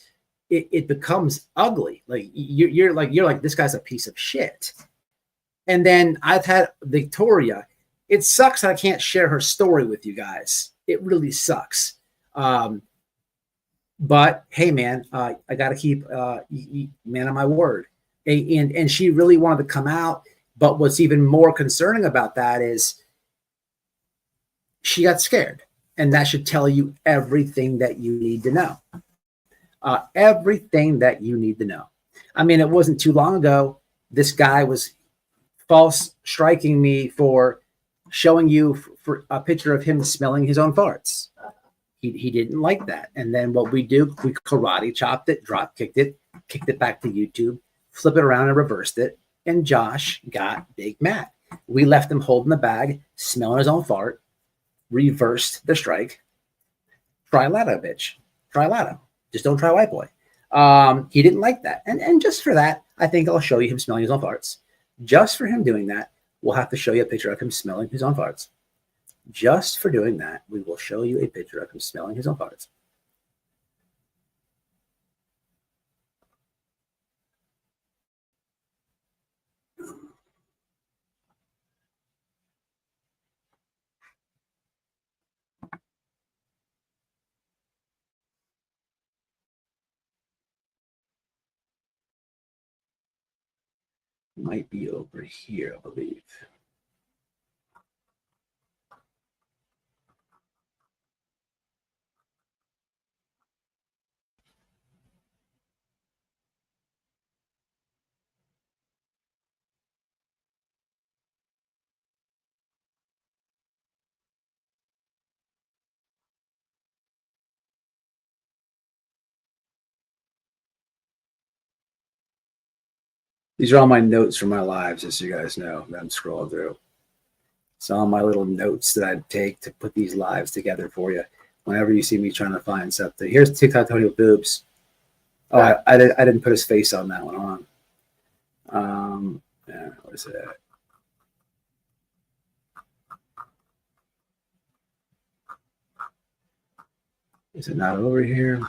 Speaker 3: it becomes ugly. Like you're like this guy's a piece of shit. And then I've had Victoria. It sucks that I can't share her story with you guys. It really sucks. But hey, man, I got to keep man on my word. And she really wanted to come out. But what's even more concerning about that is she got scared. And that should tell you everything that you need to know. Everything that you need to know. I mean, it wasn't too long ago. This guy was false striking me for showing you for a picture of him smelling his own farts. He didn't like that. And then what we do, we karate chopped it, drop kicked it back to YouTube, flip it around and reversed it. And Josh got big mad. We left him holding the bag, smelling his own fart, reversed the strike. Try Lotto, bitch. Try Lotto. Just don't try white boy. He didn't like that. And just for that, I think I'll show you him smelling his own farts. Just for him doing that, we'll have to show you a picture of him smelling his own farts. Just for doing that, we will show you a picture of him smelling his own farts. Might be over here, I believe. These are all my notes from my lives, just so you guys know that I'm scrolling through. It's all my little notes that I take to put these lives together for you. Whenever you see me trying to find something, here's TikTok Tony with boobs. Oh, I didn't put his face on that one on. Yeah, what is it? Is it not over here?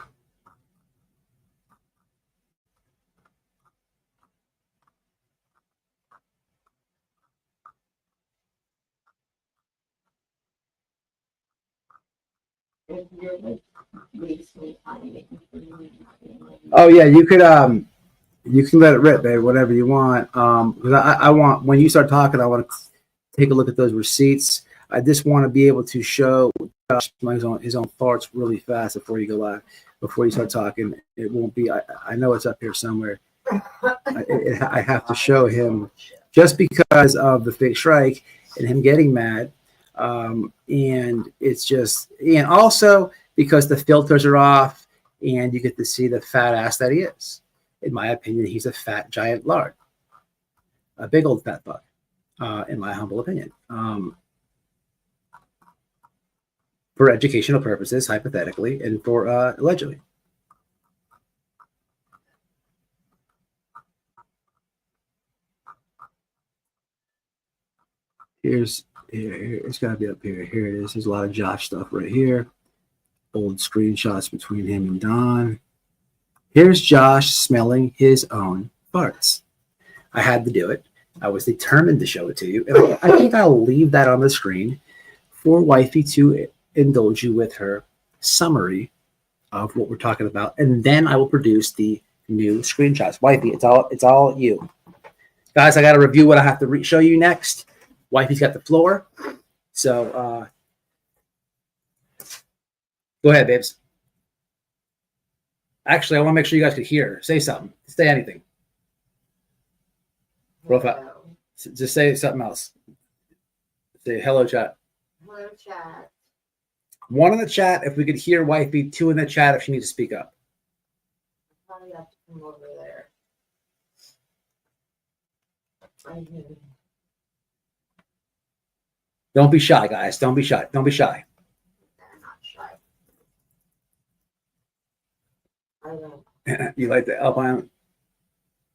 Speaker 3: Oh yeah, you can let it rip, babe, whatever you want. Because I want, when you start talking, I want to take a look at those receipts. I just want to be able to show Josh his own farts really fast before you go live, before you start talking. It won't be. I know it's up here somewhere. I have to show him just because of the fake strike and him getting mad. And it's just, and also because the filters are off and you get to see the fat ass that he is. In my opinion, he's a fat giant lard, a big old fat fuck, in my humble opinion. For educational purposes, hypothetically, and for allegedly. Here, it's got to be up here. Here it is. There's a lot of Josh stuff right here. Old screenshots between him and Don. Here's Josh smelling his own farts. I had to do it. I was determined to show it to you. And I think I'll leave that on the screen for Wifey to indulge you with her summary of what we're talking about. And then I will produce the new screenshots. Wifey, it's all you. Guys, I got to review what I have to show you next. Wifey's got the floor. So go ahead, babes. Actually, I want to make sure you guys could hear. Say something. Say anything. Real fast. Just say something else. Say hello, chat.
Speaker 8: Hello, chat.
Speaker 3: One in the chat if we could hear Wifey. Two in the chat if she needs to speak up.
Speaker 8: Probably have to come over there.
Speaker 3: Don't be shy, guys. Don't be shy. Don't be shy.
Speaker 8: I'm not shy. I don't.
Speaker 3: You like the albino?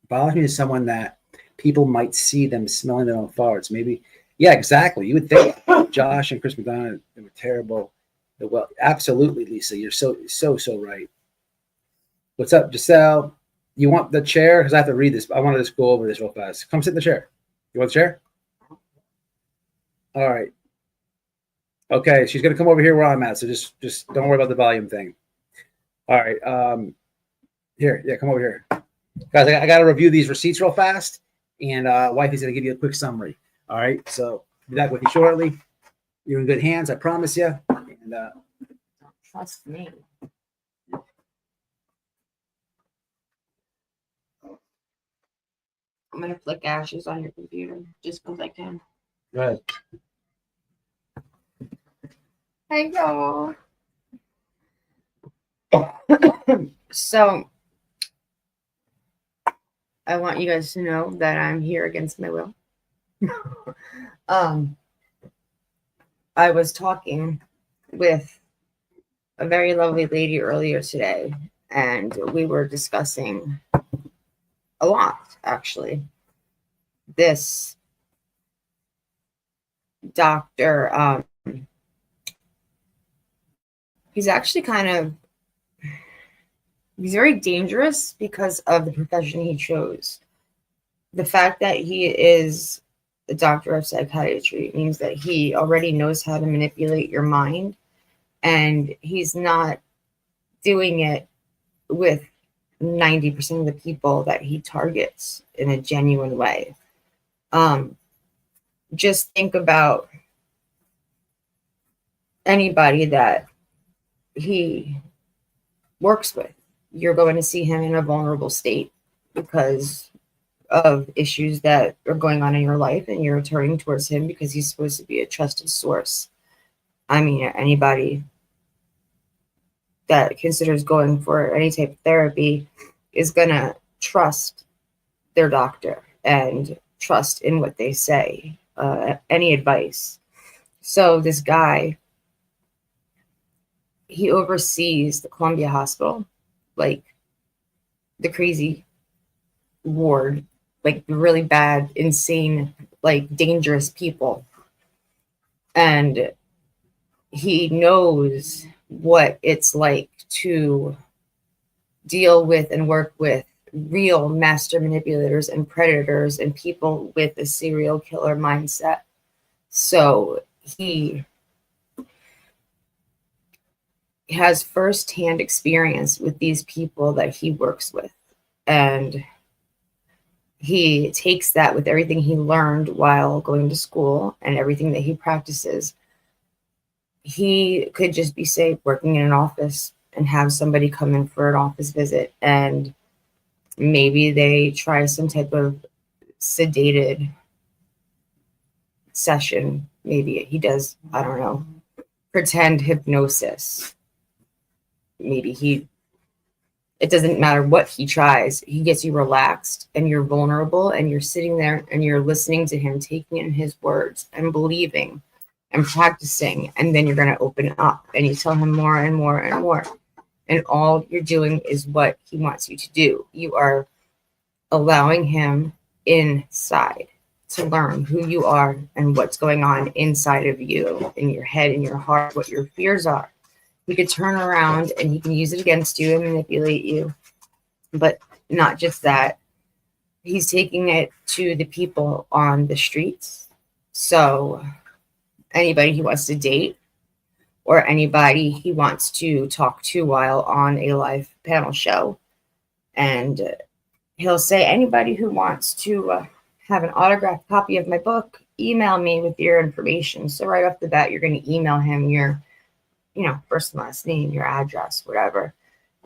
Speaker 3: Bothers me is someone that people might see them smelling their own farts. Maybe, yeah, exactly. You would think Josh and Chris McDonough, they were terrible. Well, absolutely, Lisa. You're so right. What's up, Giselle? You want the chair? Because I have to read this. I want to just go over this real fast. Come sit in the chair. You want the chair? All right. Okay, she's gonna come over here where I'm at. So just don't worry about the volume thing. All right. Here, yeah, come over here, guys. I got to review these receipts real fast, and Wifey's gonna give you a quick summary. All right. So be back with you shortly. You're in good hands, I promise you. And
Speaker 8: Don't trust me. I'm gonna flick ashes on your computer just because I can.
Speaker 3: go ahead.
Speaker 8: Hey y'all. So I want you guys to know that I'm here against my will. I was talking with a very lovely lady earlier today, and we were discussing a lot, actually. This doctor, he's actually he's very dangerous because of the profession he chose. The fact that he is a doctor of psychiatry means that he already knows how to manipulate your mind, and he's not doing it with 90% of the people that he targets in a genuine way. Just think about anybody that he works with. You're going to see him in a vulnerable state because of issues that are going on in your life, and you're turning towards him because he's supposed to be a trusted source. I mean, anybody that considers going for any type of therapy is going to trust their doctor and trust in what they say, any advice. So this guy, he oversees the Columbia Hospital, like the crazy ward, like really bad, insane, like dangerous people. And he knows what it's like to deal with and work with real master manipulators and predators and people with a serial killer mindset. So he has firsthand experience with these people that he works with. And he takes that with everything he learned while going to school and everything that he practices. He could just be, say, working in an office and have somebody come in for an office visit, and maybe they try some type of sedated session. Maybe he does, I don't know, pretend hypnosis. Maybe it doesn't matter what he tries. He gets you relaxed and you're vulnerable and you're sitting there and you're listening to him, taking in his words and believing and practicing. And then you're going to open up and you tell him more and more and more. And all you're doing is what he wants you to do. You are allowing him inside to learn who you are and what's going on inside of you, in your head, in your heart, what your fears are. He could turn around and he can use it against you and manipulate you. But not just that. He's taking it to the people on the streets. So anybody he wants to date or anybody he wants to talk to while on a live panel show. And he'll say, anybody who wants to have an autographed copy of my book, email me with your information. So right off the bat, you're going to email him your first and last name, your address, whatever.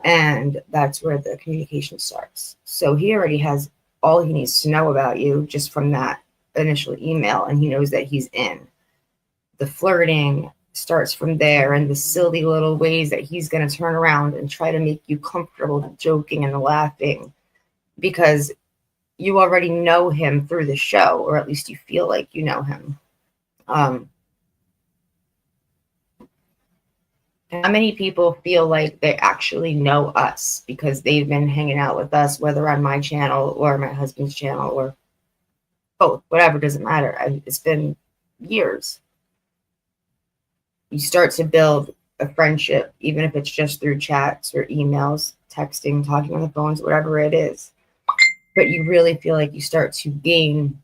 Speaker 8: And that's where the communication starts. So he already has all he needs to know about you just from that initial email. And he knows that he's in. The flirting starts from there, and the silly little ways that he's going to turn around and try to make you comfortable joking and laughing because you already know him through the show, or at least you feel like you know him. How many people feel like they actually know us because they've been hanging out with us, whether on my channel or my husband's channel or both, whatever, doesn't matter. It's been years. You start to build a friendship, even if it's just through chats or emails, texting, talking on the phones, whatever it is. But you really feel like you start to gain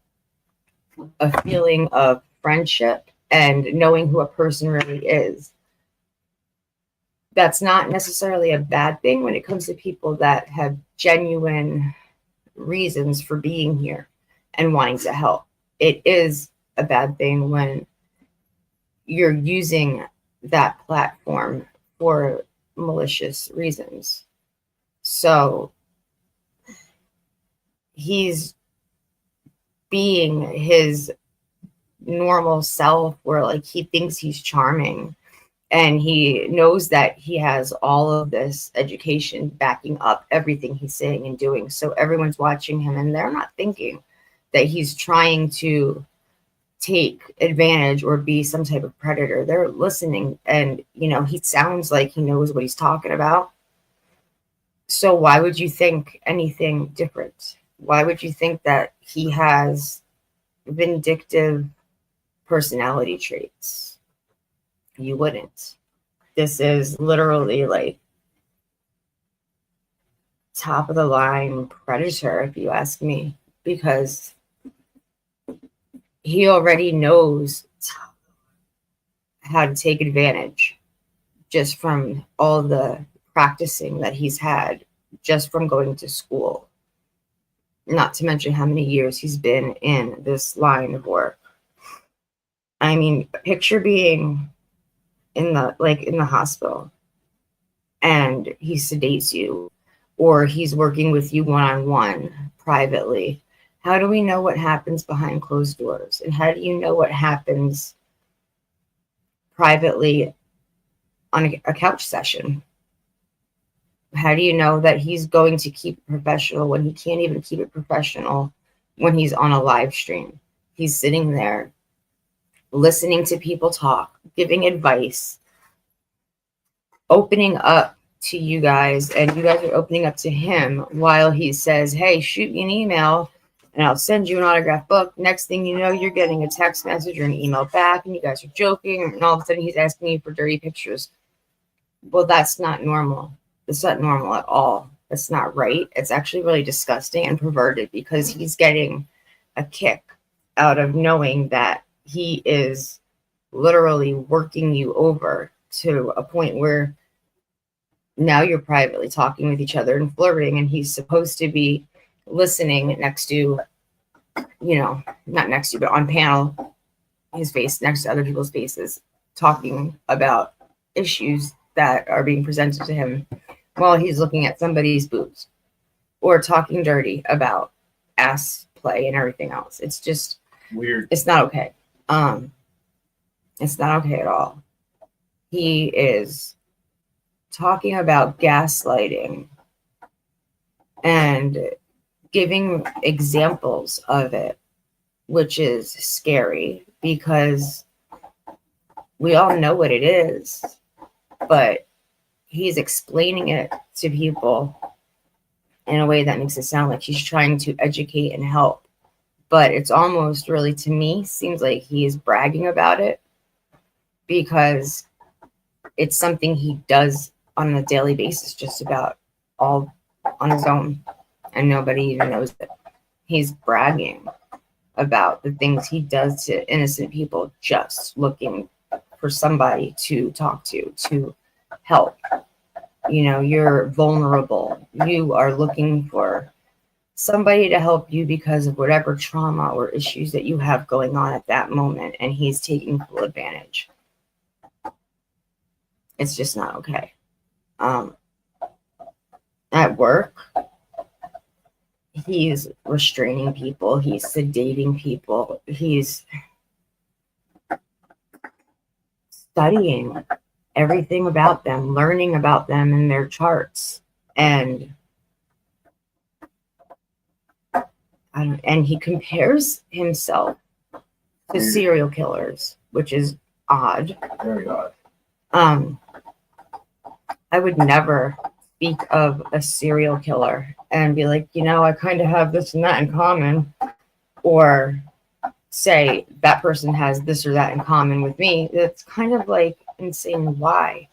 Speaker 8: a feeling of friendship and knowing who a person really is. That's not necessarily a bad thing when it comes to people that have genuine reasons for being here and wanting to help. It is a bad thing when you're using that platform for malicious reasons. So he's being his normal self, where like he thinks he's charming. And he knows that he has all of this education backing up everything he's saying and doing. So everyone's watching him and they're not thinking that he's trying to take advantage or be some type of predator. They're listening, and he sounds like he knows what he's talking about. So why would you think anything different? Why would you think that he has vindictive personality traits? You wouldn't. This is literally like top of the line predator, if you ask me, because he already knows how to take advantage just from all the practicing that he's had just from going to school, not to mention how many years he's been in this line of work. I mean, picture being in the hospital and he sedates you, or he's working with you one-on-one privately. How do we know what happens behind closed doors? And how do you know what happens privately on a couch session? How do you know that he's going to keep it professional when he can't even keep it professional when he's on a live stream? He's sitting there listening to people talk, giving advice, opening up to you guys, and you guys are opening up to him while he says, hey, shoot me an email and I'll send you an autographed book. Next thing you know, you're getting a text message or an email back, and you guys are joking, and all of a sudden he's asking you for dirty pictures. Well, that's not normal. It's not normal at all. It's not right. It's actually really disgusting and perverted, because he's getting a kick out of knowing that he is literally working you over to a point where now you're privately talking with each other and flirting, and he's supposed to be listening next to, not next to, but on panel, his face next to other people's faces, talking about issues that are being presented to him while he's looking at somebody's boobs or talking dirty about ass play and everything else. It's just
Speaker 3: Weird.
Speaker 8: It's not okay. It's not okay at all. He is talking about gaslighting and giving examples of it, which is scary because we all know what it is, but he's explaining it to people in a way that makes it sound like he's trying to educate and help. But it's almost really, to me, seems like he is bragging about it because it's something he does on a daily basis, just about all on his own, and nobody even knows it. He's bragging about the things he does to innocent people, just looking for somebody to talk to help. You're vulnerable. You are looking for somebody to help you because of whatever trauma or issues that you have going on at that moment, and he's taking full advantage. It's just not okay. At work, he's restraining people, he's sedating people, he's studying everything about them, learning about them and their charts, and he compares himself to serial killers, which is odd.
Speaker 3: Very odd.
Speaker 8: I would never speak of a serial killer and be like, I kind of have this and that in common, or say that person has this or that in common with me. That's kind of like insane. Why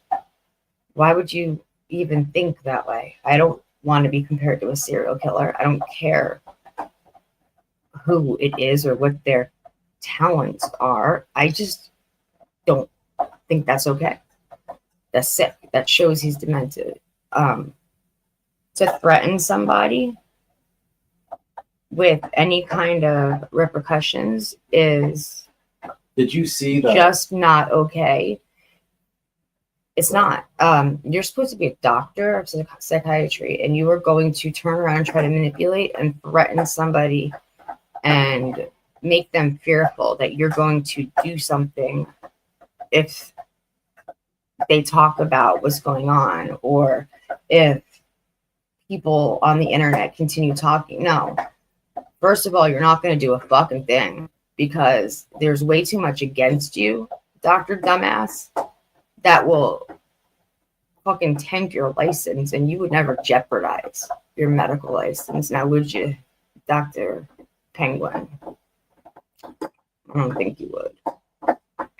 Speaker 8: would you even think that way? I don't want to be compared to a serial killer. I don't care who it is or what their talents are. I just don't think that's okay. That's sick. That shows he's demented. To threaten somebody with any kind of repercussions is
Speaker 3: Did you see that?
Speaker 8: just not okay. It's not. You're supposed to be a doctor of psychiatry, and you are going to turn around and try to manipulate and threaten somebody and make them fearful that you're going to do something if they talk about what's going on, or if people on the internet continue talking. No. First of all, you're not going to do a fucking thing, because there's way too much against you, Dr. Dumbass, that will fucking tank your license, and you would never jeopardize your medical license. Now, would you, Dr. Penguin? I don't think you would.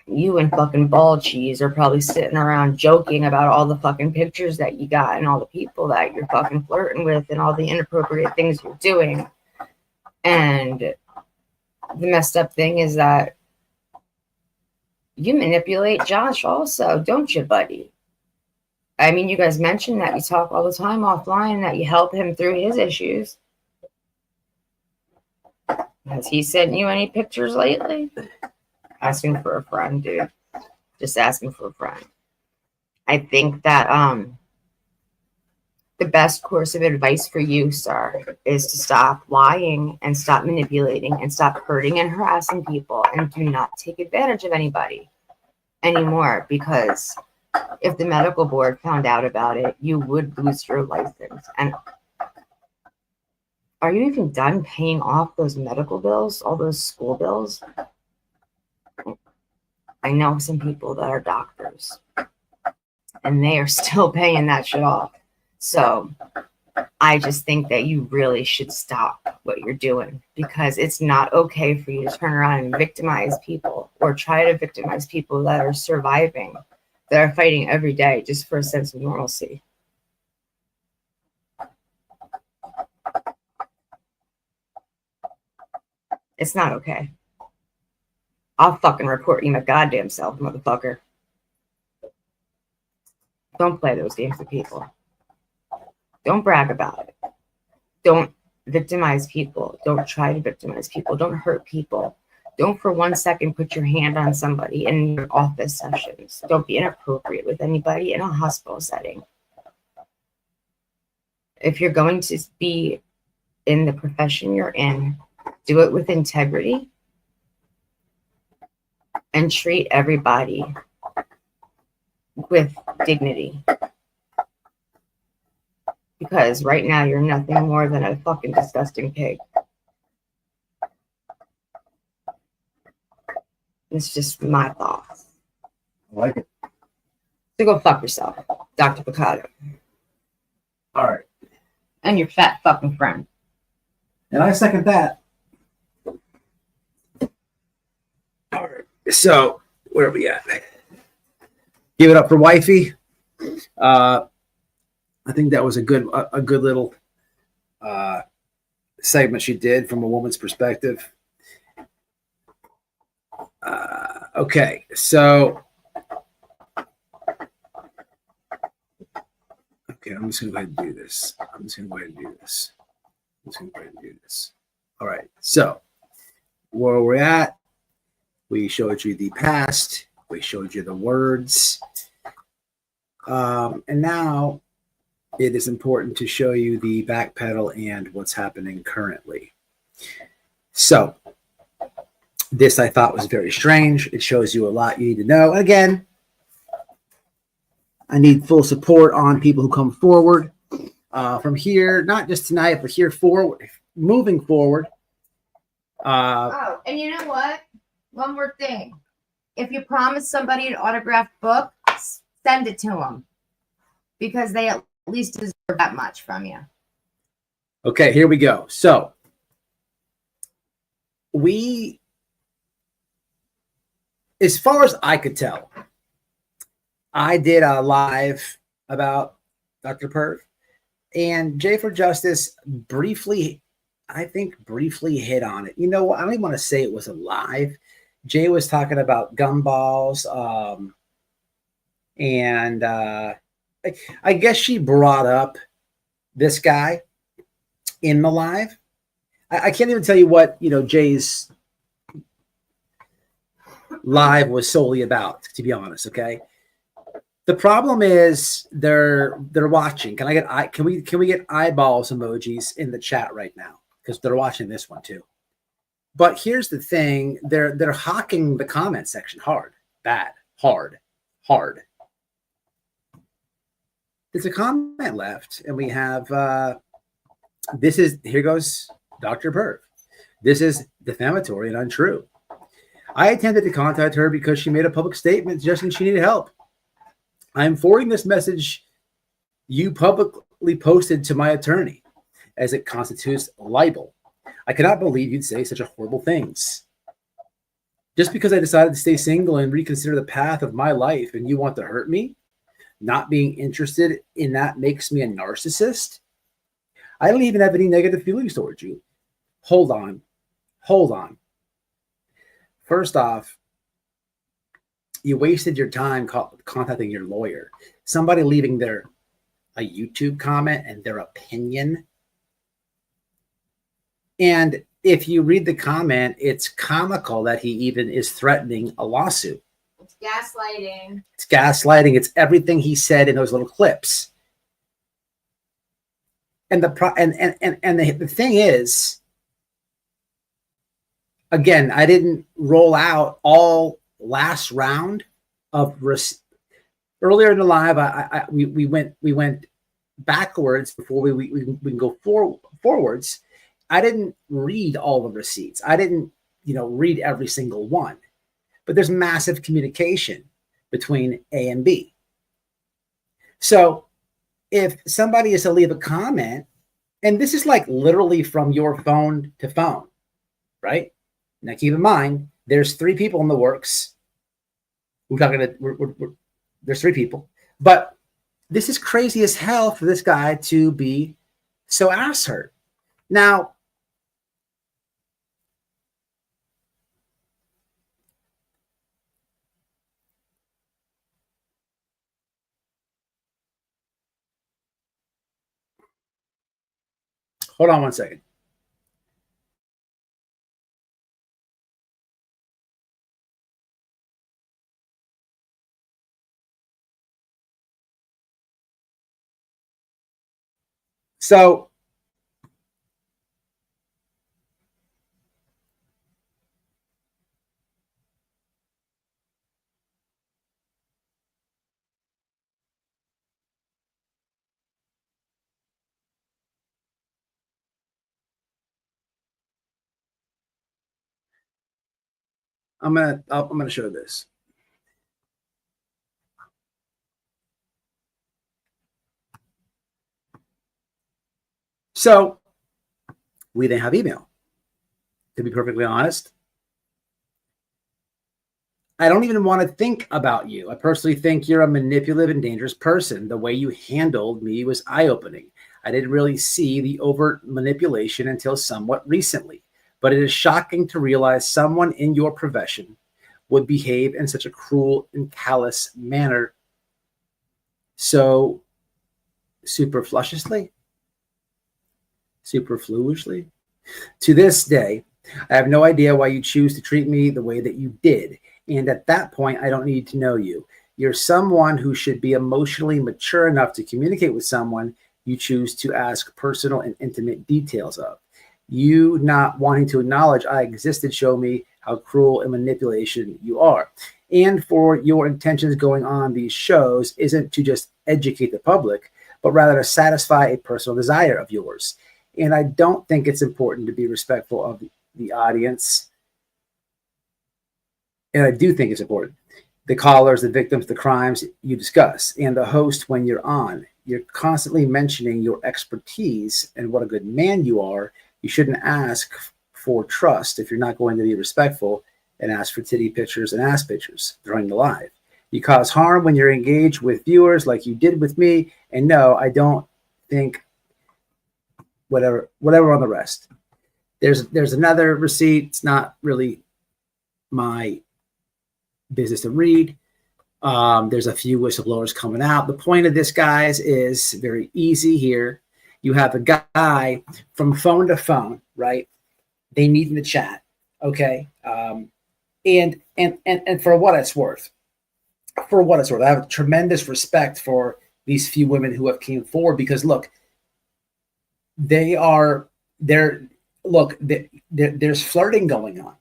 Speaker 8: You and fucking Ball Cheese are probably sitting around joking about all the fucking pictures that you got and all the people that you're fucking flirting with and all the inappropriate things you're doing. And the messed up thing is that you manipulate Josh also, don't you, buddy? I mean, you guys mentioned that you talk all the time offline, that you help him through his issues. Has he sent you any pictures lately? Asking for a friend, dude. Just asking for a friend. I think that the best course of advice for you, sir, is to stop lying and stop manipulating and stop hurting and harassing people, and do not take advantage of anybody anymore, because if the medical board found out about it, you would lose your license. And are you even done paying off those medical bills, all those school bills? I know some people that are doctors, and they are still paying that shit off. So I just think that you really should stop what you're doing, because it's not okay for you to turn around and victimize people, or try to victimize people that are surviving, that are fighting every day just for a sense of normalcy. It's not okay. I'll fucking report you my goddamn self, motherfucker. Don't play those games with people. Don't brag about it. Don't victimize people. Don't try to victimize people. Don't hurt people. Don't for 1 second put your hand on somebody in your office sessions. Don't be inappropriate with anybody in a hospital setting. If you're going to be in the profession you're in, do it with integrity and treat everybody with dignity. Because right now you're nothing more than a fucking disgusting pig. It's just my thoughts.
Speaker 3: I like it.
Speaker 8: So go fuck yourself, Dr. Brucato.
Speaker 3: All right.
Speaker 8: And your fat fucking friend.
Speaker 3: And I second that. All right. So where are we at? Give it up for Wifey. I think that was a good little segment she did from a woman's perspective. Okay, so I'm just gonna go ahead and do this. All right, so where we're at, we showed you the past, we showed you the words, and now it is important to show you the backpedal and what's happening currently. So this I thought was very strange. It shows you a lot you need to know. Again, I need full support on people who come forward from here, not just tonight, but here forward, moving forward.
Speaker 8: Oh, and you know what? One more thing. If you promise somebody an autographed book, send it to them, because they at least deserve that much from you.
Speaker 3: Okay, here we go. So as far as I could tell, I did a live about Dr. Perv, and Jay for Justice briefly hit on it. You know what? I don't even want to say it was a live. Jay was talking about gumballs, and I guess she brought up this guy in the live. I can't even tell you what, Jay's live was solely about, to be honest. Okay. The problem is they're watching. Can we get eyeballs emojis in the chat right now? Because they're watching this one too. But here's the thing. They're hawking the comment section hard, bad, hard. There's a comment left, and we have here goes Dr. Perv. This is defamatory and untrue. I attempted to contact her because she made a public statement suggesting she needed help. I am forwarding this message you publicly posted to my attorney, as it constitutes libel. I cannot believe you'd say such horrible things. Just because I decided to stay single and reconsider the path of my life and you want to hurt me? Not being interested in that makes me a narcissist? I don't even have any negative feelings towards you. Hold on. First off, you wasted your time contacting your lawyer. Somebody leaving a YouTube comment and their opinion. And if you read the comment, it's comical that he even is threatening a lawsuit.
Speaker 8: It's gaslighting.
Speaker 3: It's gaslighting. It's everything he said in those little clips. And the thing is, again, I didn't roll out all last round of earlier in the live. We went backwards before we can go forwards. I didn't read all the receipts. I didn't, read every single one. But there's massive communication between A and B. So if somebody is to leave a comment, and this is like literally from your phone to phone, right? Now keep in mind, there's 3 people in the works. There's 3 people, but this is crazy as hell for this guy to be so ass hurt. Now, hold on one second. So I'm gonna show this. So we then have email. To be perfectly honest, I don't even want to think about you. I personally think you're a manipulative and dangerous person. The way you handled me was eye-opening. I didn't really see the overt manipulation until somewhat recently, but it is shocking to realize someone in your profession would behave in such a cruel and callous manner so superfluously. To this day, I have no idea why you choose to treat me the way that you did. And at that point, I don't need to know you. You're someone who should be emotionally mature enough to communicate with someone you choose to ask personal and intimate details of. You not wanting to acknowledge I existed show me how cruel and manipulation you are. And for your intentions going on these shows isn't to just educate the public, but rather to satisfy a personal desire of yours. And I don't think it's important to be respectful of the audience. And I do think it's important. The callers, the victims, the crimes you discuss, and the host when you're on. You're constantly mentioning your expertise and what a good man you are. You shouldn't ask for trust if you're not going to be respectful and ask for titty pictures and ass pictures during the live. You cause harm when you're engaged with viewers like you did with me. And no, I don't think whatever on the rest. There's another receipt. It's not really my business to read. There's a few whistleblowers coming out. The point of this, guys, is very easy here. You have a guy from phone to phone, right? They meet in the chat, okay? And for what it's worth, I have tremendous respect for these few women who have came forward because look, there's flirting going on.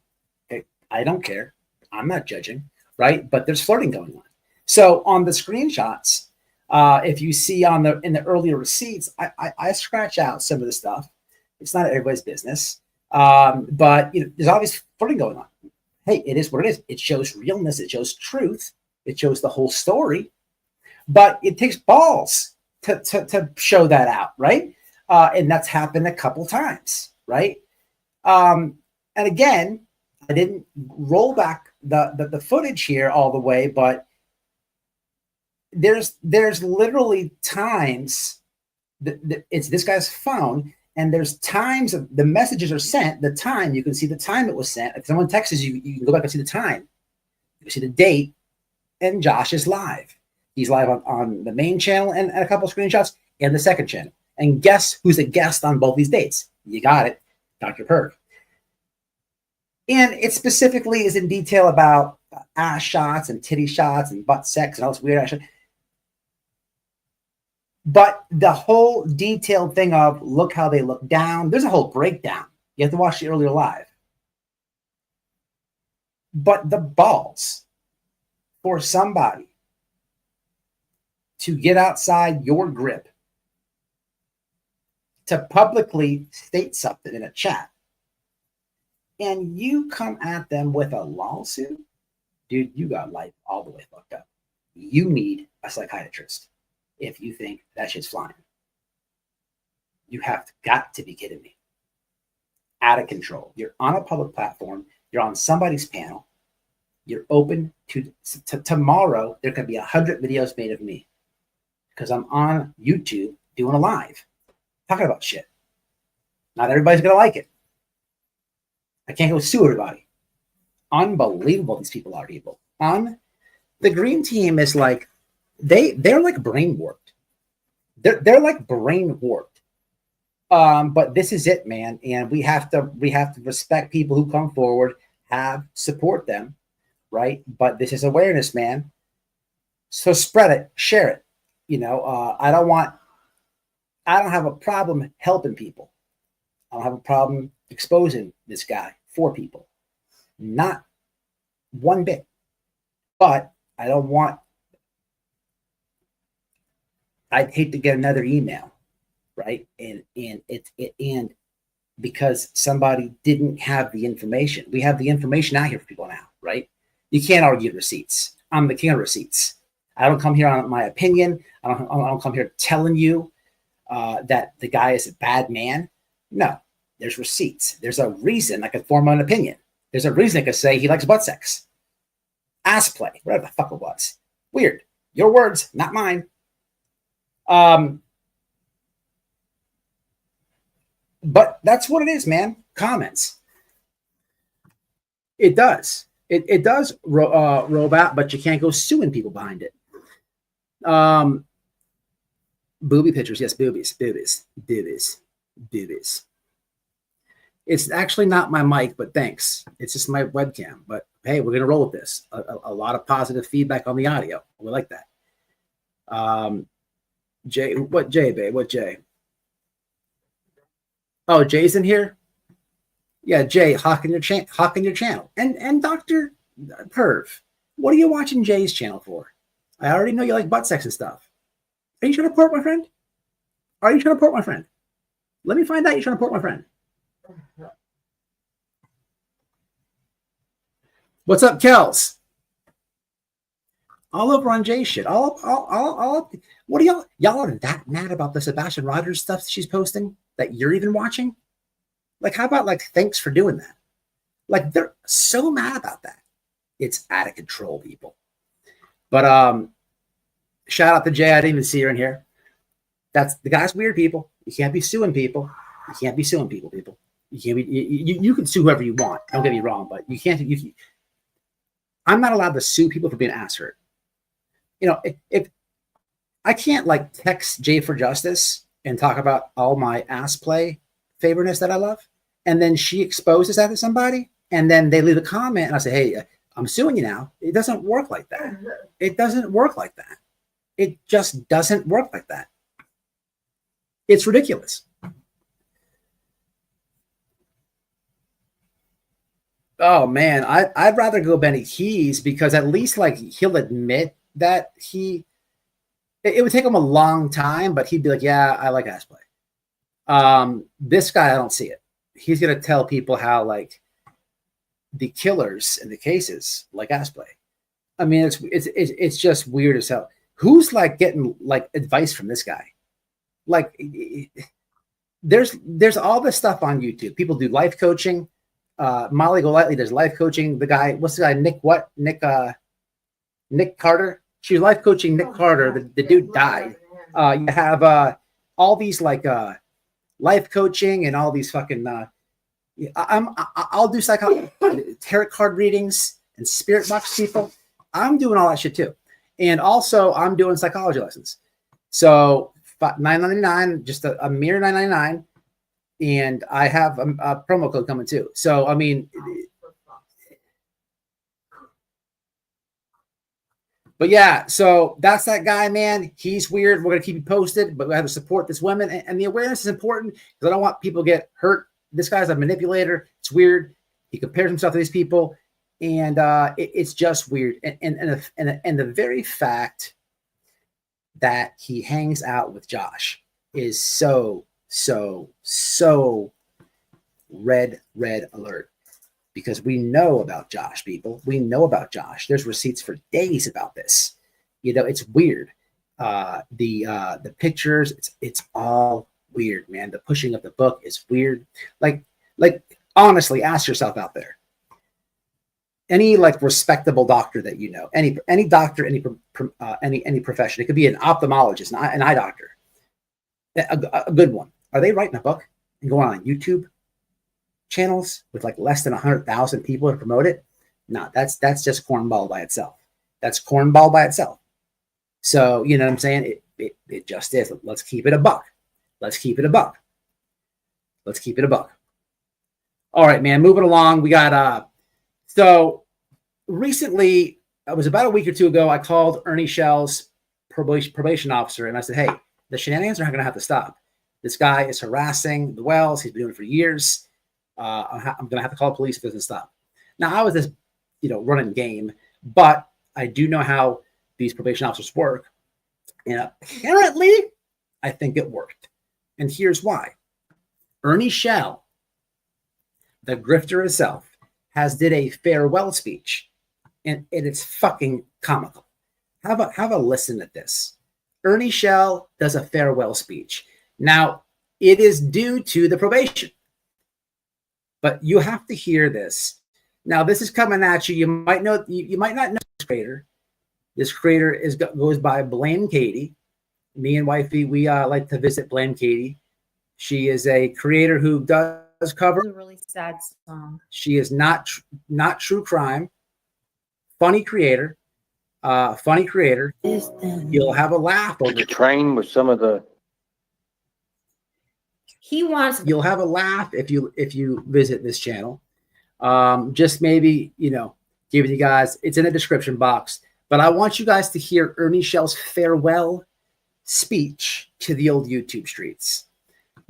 Speaker 3: Okay? I don't care. I'm not judging, right? But there's flirting going on. So on the screenshots, if you see in the earlier receipts, I scratch out some of the stuff. It's not everybody's business, but there's always flirting going on. hey, it is what it is. It shows realness. It shows truth. It shows the whole story. But it takes balls to show that out, right? And that's happened a couple times, right? And again, I didn't roll back the footage here all the way, but there's literally times that it's this guy's phone, and there's times of the messages are sent, the time, you can see the time it was sent. If someone texts you, you can go back and see the time. You can see the date, and Josh is live. He's live on the main channel and a couple of screenshots and the second channel. And guess who's a guest on both these dates? You got it, Dr. Perv. And it specifically is in detail about ass shots and titty shots and butt sex and all this weird ass shit. But the whole detailed thing of look how they look down, there's a whole breakdown. You have to watch the earlier live. But the balls for somebody to get outside your grip, to publicly state something in a chat, and you come at them with a lawsuit, dude, you got life all the way fucked up. You need a psychiatrist if you think that shit's flying. You have got to be kidding me. Out of control. You're on a public platform. You're on somebody's panel. You're open to tomorrow. There could be 100 videos made of me because I'm on YouTube doing a live, talking about shit. Not everybody's going to like it. I can't go sue everybody. Unbelievable these people are, evil. The green team is like, they're like brain warped. They're like brain warped. But this is it, man. And we have to respect people who come forward, support them, right? But this is awareness, man. So spread it, share it. You know, I don't have a problem helping people. I don't have a problem exposing this guy for people. Not one bit. But I'd hate to get another email, right? And because somebody didn't have the information. We have the information out here for people now, right? You can't argue receipts. I'm the king of receipts. I don't come here on my opinion. I don't come here telling you that the guy is a bad man. No, there's receipts. There's a reason I could form an opinion. There's a reason I could say he likes butt sex, ass play, whatever the fuck it was. Weird. Your words, not mine. But that's what it is, man. Comments. It does. It does roll out, but you can't go suing people behind it. Booby pictures. Yes, boobies. It's actually not my mic, but thanks. It's just my webcam. But hey, we're going to roll with this. A lot of positive feedback on the audio. We like that. Jay, what Jay, babe? What Jay? Oh, Jay's in here? Yeah, Jay, hawking your channel. And Dr. Perv, what are you watching Jay's channel for? I already know you like butt sex and stuff. Are you trying to port, my friend? Are you trying to port, my friend? Let me find out you're trying to port, my friend. What's up, Kels? All over on Jay's shit. All what are y'all are that mad about the Sebastian Rogers stuff she's posting that you're even watching? Like, how about like, thanks for doing that? Like, they're so mad about that. It's out of control, people. But shout out to Jay. I didn't even see her in here. That's the guy's weird, people. You can't be suing people. You can't be suing people. You can't be. You can sue whoever you want. Don't get me wrong, but you can't. I'm not allowed to sue people for being ass hurt. You know, if I can't like text Jay for Justice and talk about all my ass play favoriteness that I love, and then she exposes that to somebody, and then they leave a comment, and I say, hey, I'm suing you now. It doesn't work like that. It doesn't work like that. It just doesn't work like that. It's ridiculous. Oh man, I'd rather go Benny Keys because at least like he'll admit that it would take him a long time, but he'd be like, yeah, I like ass play. This guy, I don't see it. He's gonna tell people how like the killers in the cases like ass play. I mean, it's just weird as hell. Who's like getting like advice from this guy? Like, there's all this stuff on YouTube. People do life coaching. Molly Golightly does life coaching. The guy, what's the guy? Nick Carter. She was life coaching Nick Carter. The dude died. You have all these like life coaching and all these fucking. I'll do psychology, tarot card readings, and spirit box people. I'm doing all that shit too, and also I'm doing psychology lessons. So $9.99, just a mere $9.99, and I have a promo code coming too. So I mean, but yeah, so that's that guy, man. He's weird. We're gonna keep you posted, but we have to support this women, and the awareness is important because I don't want people to get hurt. This guy's a manipulator. It's weird. He compares himself to these people, and it's just weird. And the very fact that he hangs out with Josh is so red alert, because we know about Josh, people. We know about Josh. There's receipts for days about this. You know, it's weird. The pictures, it's all weird, man. The pushing of the book is weird. Like honestly, ask yourself out there. Any like respectable doctor that you know, any doctor, any profession. It could be an ophthalmologist, an eye doctor, a good one. Are they writing a book and going on YouTube channels with like less than 100,000 people to promote it? No, that's just cornball by itself. That's cornball by itself. So you know what I'm saying? It just is. Let's keep it a buck. Let's keep it a buck. Let's keep it a buck. All right, man. Moving along. We got so recently, it was about a week or two ago, I called Ernie Shell's probation officer, and I said, hey, the shenanigans are going to have to stop. This guy is harassing the Wells. He's been doing it for years. I'm going to have to call the police if it doesn't stop. Now, I was this, running game, but I do know how these probation officers work. And apparently, I think it worked. And here's why. Ernie Shell, the grifter himself, did a farewell speech, and it's fucking comical. Have a listen at this. Ernie Shell does a farewell speech. Now, it is due to the probation, but you have to hear this. Now, this is coming at you. You might know. You might not know this creator. This creator goes by Blame Katie. Me and Wifey, we like to visit Blame Katie. She is a creator who does cover.
Speaker 9: It's a really sad song.
Speaker 3: She is not true crime. Funny creator. You'll have a laugh over it.
Speaker 10: Train with some of the.
Speaker 3: You'll have a laugh if you visit this channel. Just maybe giving you guys. It's in the description box. But I want you guys to hear Ernie Shell's farewell speech to the old YouTube streets.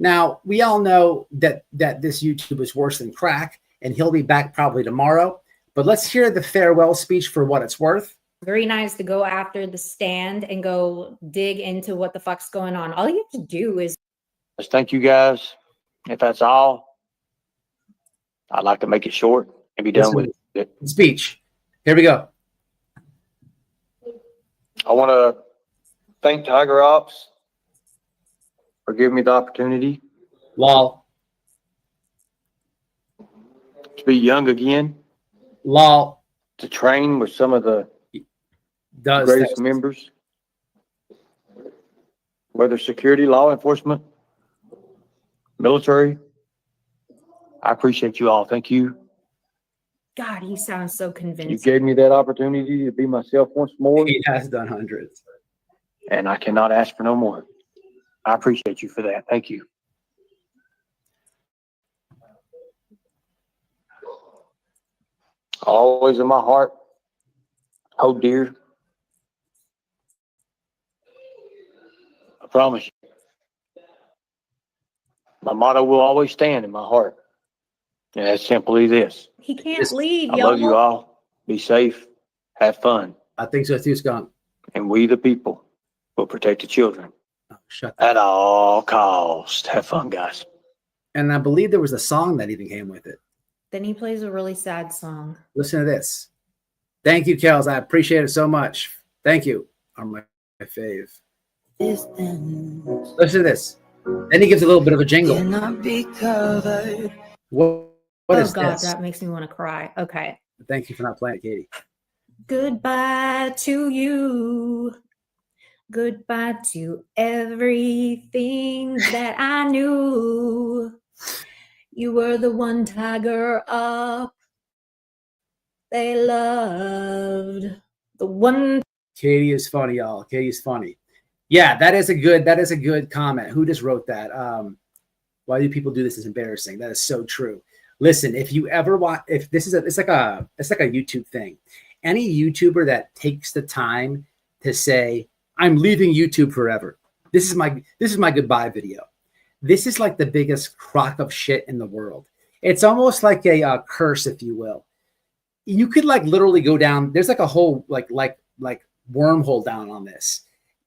Speaker 3: Now, we all know that this YouTube is worse than crack, and he'll be back probably tomorrow. But let's hear the farewell speech for what it's worth.
Speaker 9: Very nice to go after the stand and go dig into what the fuck's going on. All you have to do is.
Speaker 10: Let's thank you guys. If that's all, I'd like to make it short and be done with it.
Speaker 3: Speech. Here we go.
Speaker 10: I want to thank Tiger Ops for giving me the opportunity.
Speaker 3: Lol.
Speaker 10: To be young again.
Speaker 3: Lol.
Speaker 10: To train with some of the greatest members. Whether security, law enforcement, military. I appreciate you all. Thank you.
Speaker 9: God, he sounds so convincing.
Speaker 10: You gave me that opportunity to be myself once more.
Speaker 3: He has done hundreds.
Speaker 10: And I cannot ask for no more. I appreciate you for that. Thank you. Always in my heart, hold dear. I promise you. My motto will always stand in my heart. And that's simply this.
Speaker 9: He can't lead,
Speaker 10: I
Speaker 9: y'all.
Speaker 10: love you all. Be safe. Have fun.
Speaker 3: I think so too, Scott.
Speaker 10: And we, the people, will protect the children.
Speaker 3: Shut
Speaker 10: at all costs. Have fun, guys.
Speaker 3: And I believe there was a song that even came with it.
Speaker 9: Then he plays a really sad song.
Speaker 3: Listen to this. Thank you, Kels. I appreciate it so much. Thank you. Are my fave. Listen to this. Then he gives a little bit of a jingle. What is
Speaker 9: God,
Speaker 3: this?
Speaker 9: that makes me want to cry. Okay.
Speaker 3: Thank you for not playing it, Katie.
Speaker 9: Goodbye to you. Goodbye to everything that I knew. You were the one tiger up they loved. The one.
Speaker 3: Katie is funny, y'all. Katie is funny. Yeah, that is a good comment. Who just wrote that? Why do people do this? Is embarrassing. That is so true. Listen, if you ever want, if this is it's like a YouTube thing. Any YouTuber that takes the time to say, I'm leaving YouTube forever. This is my goodbye video. This is like the biggest crock of shit in the world. It's almost like a curse, if you will. You could like literally go down. There's like a whole like wormhole down on this.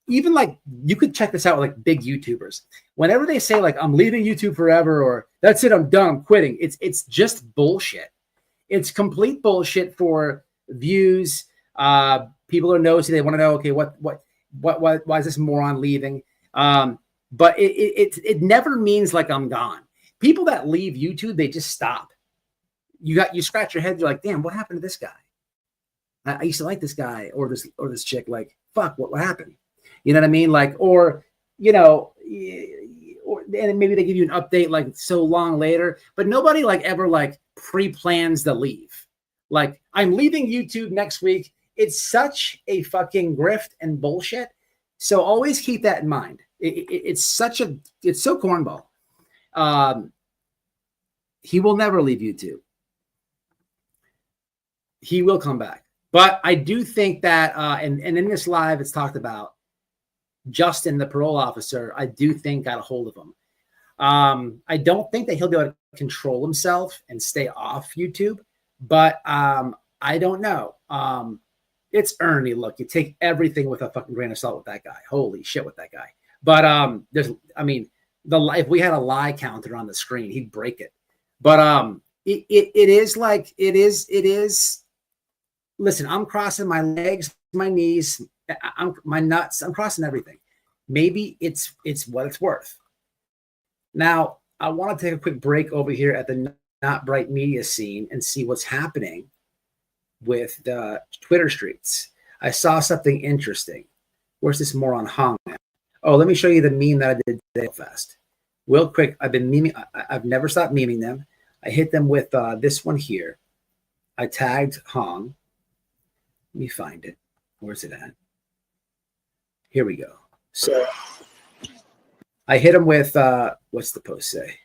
Speaker 3: Even like you could check this out with like big YouTubers. Whenever they say like I'm leaving YouTube forever or that's it, I'm done, I'm quitting. It's just bullshit. It's complete bullshit for views. People are nosy. They want to know, okay, why is this moron leaving? But it never means like I'm gone. People that leave YouTube, they just stop. You scratch your head. You're like, damn, what happened to this guy? I used to like this guy or this chick. Like, fuck, what happened? You know what I mean? Like, or you know, and maybe they give you an update like so long later. But nobody like ever like pre-plans to leave. Like, I'm leaving YouTube next week. It's such a fucking grift and bullshit. So always keep that in mind. It's so cornball. He will never leave YouTube. He will come back. But I do think that, and in this live, it's talked about Justin, the parole officer, I do think got a hold of him. I don't think that he'll be able to control himself and stay off YouTube, but I don't know. It's Ernie. Look, you take everything with a fucking grain of salt with that guy. Holy shit with that guy. But if we had a lie counter on the screen, he'd break it. But it is. Listen, I'm crossing my legs, my knees, my nuts. I'm crossing everything. Maybe it's what it's worth. Now, I want to take a quick break over here at the Not Bright Media scene and see what's happening with the Twitter streets. I saw something interesting. Where's this moron hung at? Oh, let me show you the meme that I did today fast. Real quick, I've been memeing. I've never stopped memeing them. I hit them with this one here. I tagged Hong. Let me find it. Where's it at? Here we go. So I hit him with, what's the post say?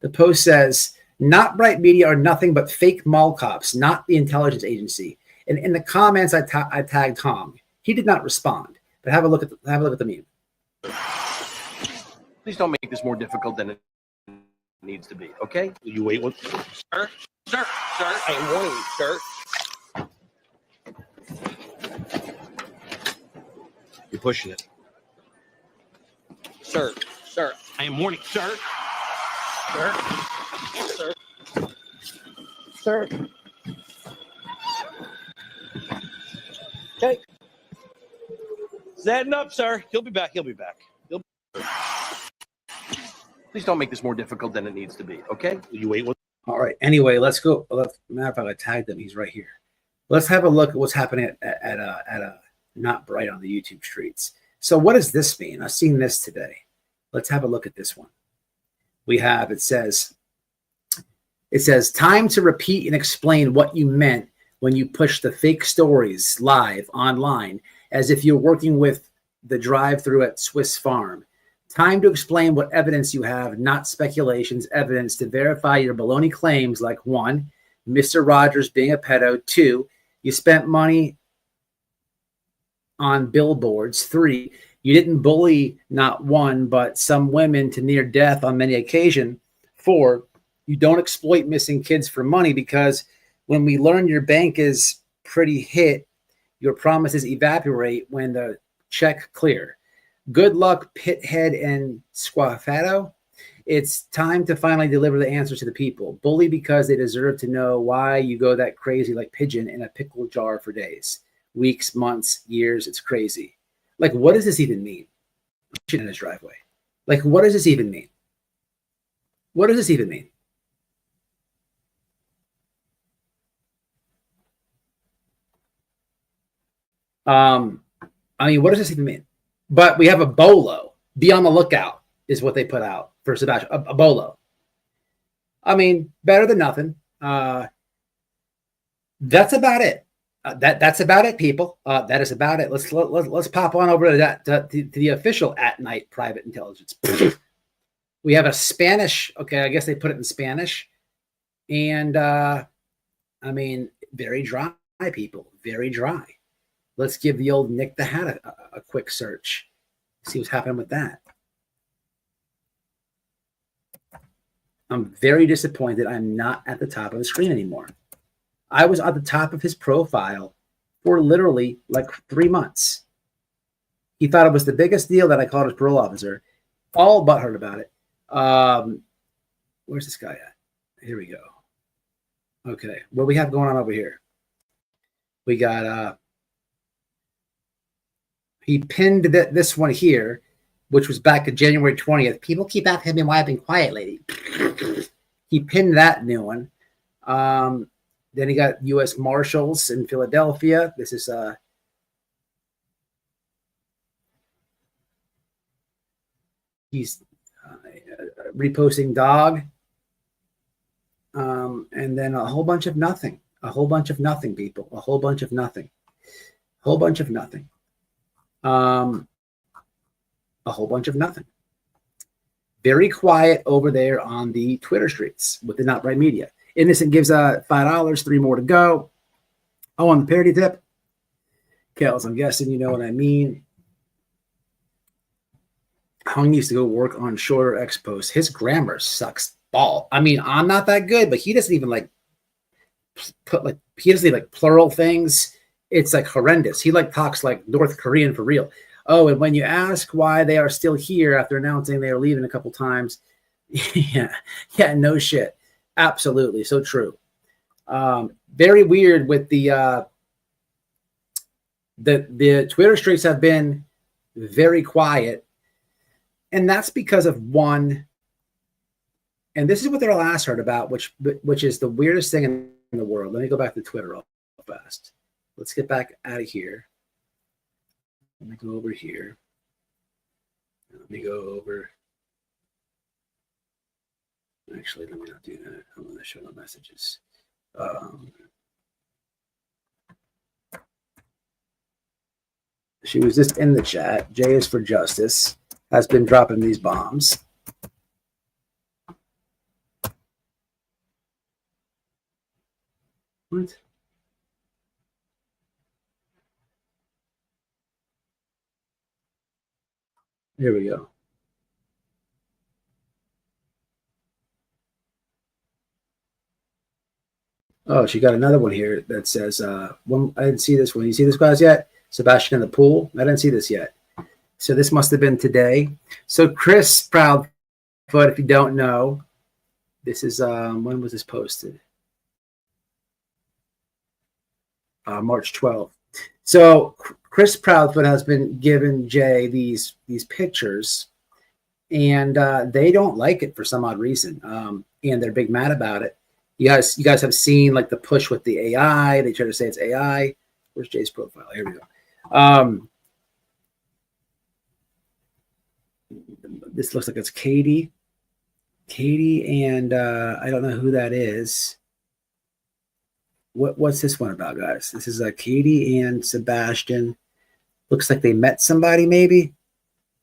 Speaker 3: The post says, Not Bright Media are nothing but fake mall cops, not the intelligence agency. And in the comments, I tagged Hong. He did not respond. But have a look at the meme.
Speaker 11: Please don't make this more difficult than it needs to be, okay? Will you wait one? Sir, I am warning you, sir. You're pushing it. Sir, I am warning, sir. Sir. Okay. Setting up, sir. He'll be back. Please don't make this more difficult than it needs to be, okay? Will you wait one?
Speaker 3: All right. Anyway, let's go. Matter of fact, I tagged him. He's right here. Let's have a look at what's happening at Not Bright on the YouTube streets. So what does this mean? I've seen this today. Let's have a look at this one. It says, time to repeat and explain what you meant when you push the fake stories live online as if you're working with the drive-through at Swiss Farm. Time to explain what evidence you have, not speculations, evidence to verify your baloney claims like 1, Mr. Rogers being a pedo, 2, you spent money on billboards, 3, you didn't bully not one, but some women to near death on many occasions, 4, you don't exploit missing kids for money because when we learn your bank is pretty hit, your promises evaporate when the check clear. Good luck, Pithead and Squafato. It's time to finally deliver the answers to the people. Bully because they deserve to know why you go that crazy like pigeon in a pickle jar for days, weeks, months, years. It's crazy. Like, what does this even mean? Shit in his driveway. Like, what does this even mean? What does this even mean? I mean, what does this even mean? But we have a bolo. Be on the lookout is what they put out for Sebastian. A bolo. I mean, better than nothing. That's about it. That's about it, people. That is about it. Let's pop on over to that to the official at night private intelligence. We have a Spanish. Okay, I guess they put it in Spanish, and I mean, very dry, people. Very dry. Let's give the old Nick the Hat a quick search. See what's happening with that. I'm very disappointed I'm not at the top of the screen anymore. I was at the top of his profile for literally like 3 months. He thought it was the biggest deal that I called his parole officer. All butthurt about it. Where's this guy at? Here we go. Okay, what we have going on over here? We got he pinned this one here, which was back to January 20th. People keep asking me why I've been quiet lately. He pinned that new one. Then he got U.S. Marshals in Philadelphia. This is he's reposting dog. And then a whole bunch of nothing. A whole bunch of nothing, people. A whole bunch of nothing. Whole bunch of nothing. A whole bunch of nothing. Very quiet over there on the Twitter streets with the Not Right Media. Innocent gives $5, 3 more to go. Oh, on the parody tip. Kels, I'm guessing you know what I mean. Hung used to go work on shorter X posts. His grammar sucks ball. I mean, I'm not that good, but he doesn't even like put like he doesn't even like plural things. It's like horrendous. He like talks like North Korean for real. Oh, and when you ask why they are still here after announcing they are leaving a couple times, yeah, no shit. Absolutely. So true. Very weird with the Twitter streets have been very quiet. And that's because of one, and this is what they're last heard about, which is the weirdest thing in the world. Let me go back to Twitter real fast. Let's get back out of here. Let me go over here. Let me go over. Actually, let me not do that. I'm going to show the messages. She was just in the chat. J is for Justice. Has been dropping these bombs. What? Here we go. Oh, she got another one here that says, I didn't see this one. You see this, guys, yet? Sebastian in the pool? I didn't see this yet. So this must have been today. So Chris Proudfoot, if you don't know, this is, when was this posted? March 12th. So Chris Proudfoot has been giving Jay these pictures, and they don't like it for some odd reason. And they're big mad about it. You guys have seen like the push with the AI. They try to say it's AI. Where's Jay's profile? Here we go. This looks like it's Katie. Katie and I don't know who that is. What's this one about, guys? This is Katie and Sebastian. Looks like they met somebody, maybe.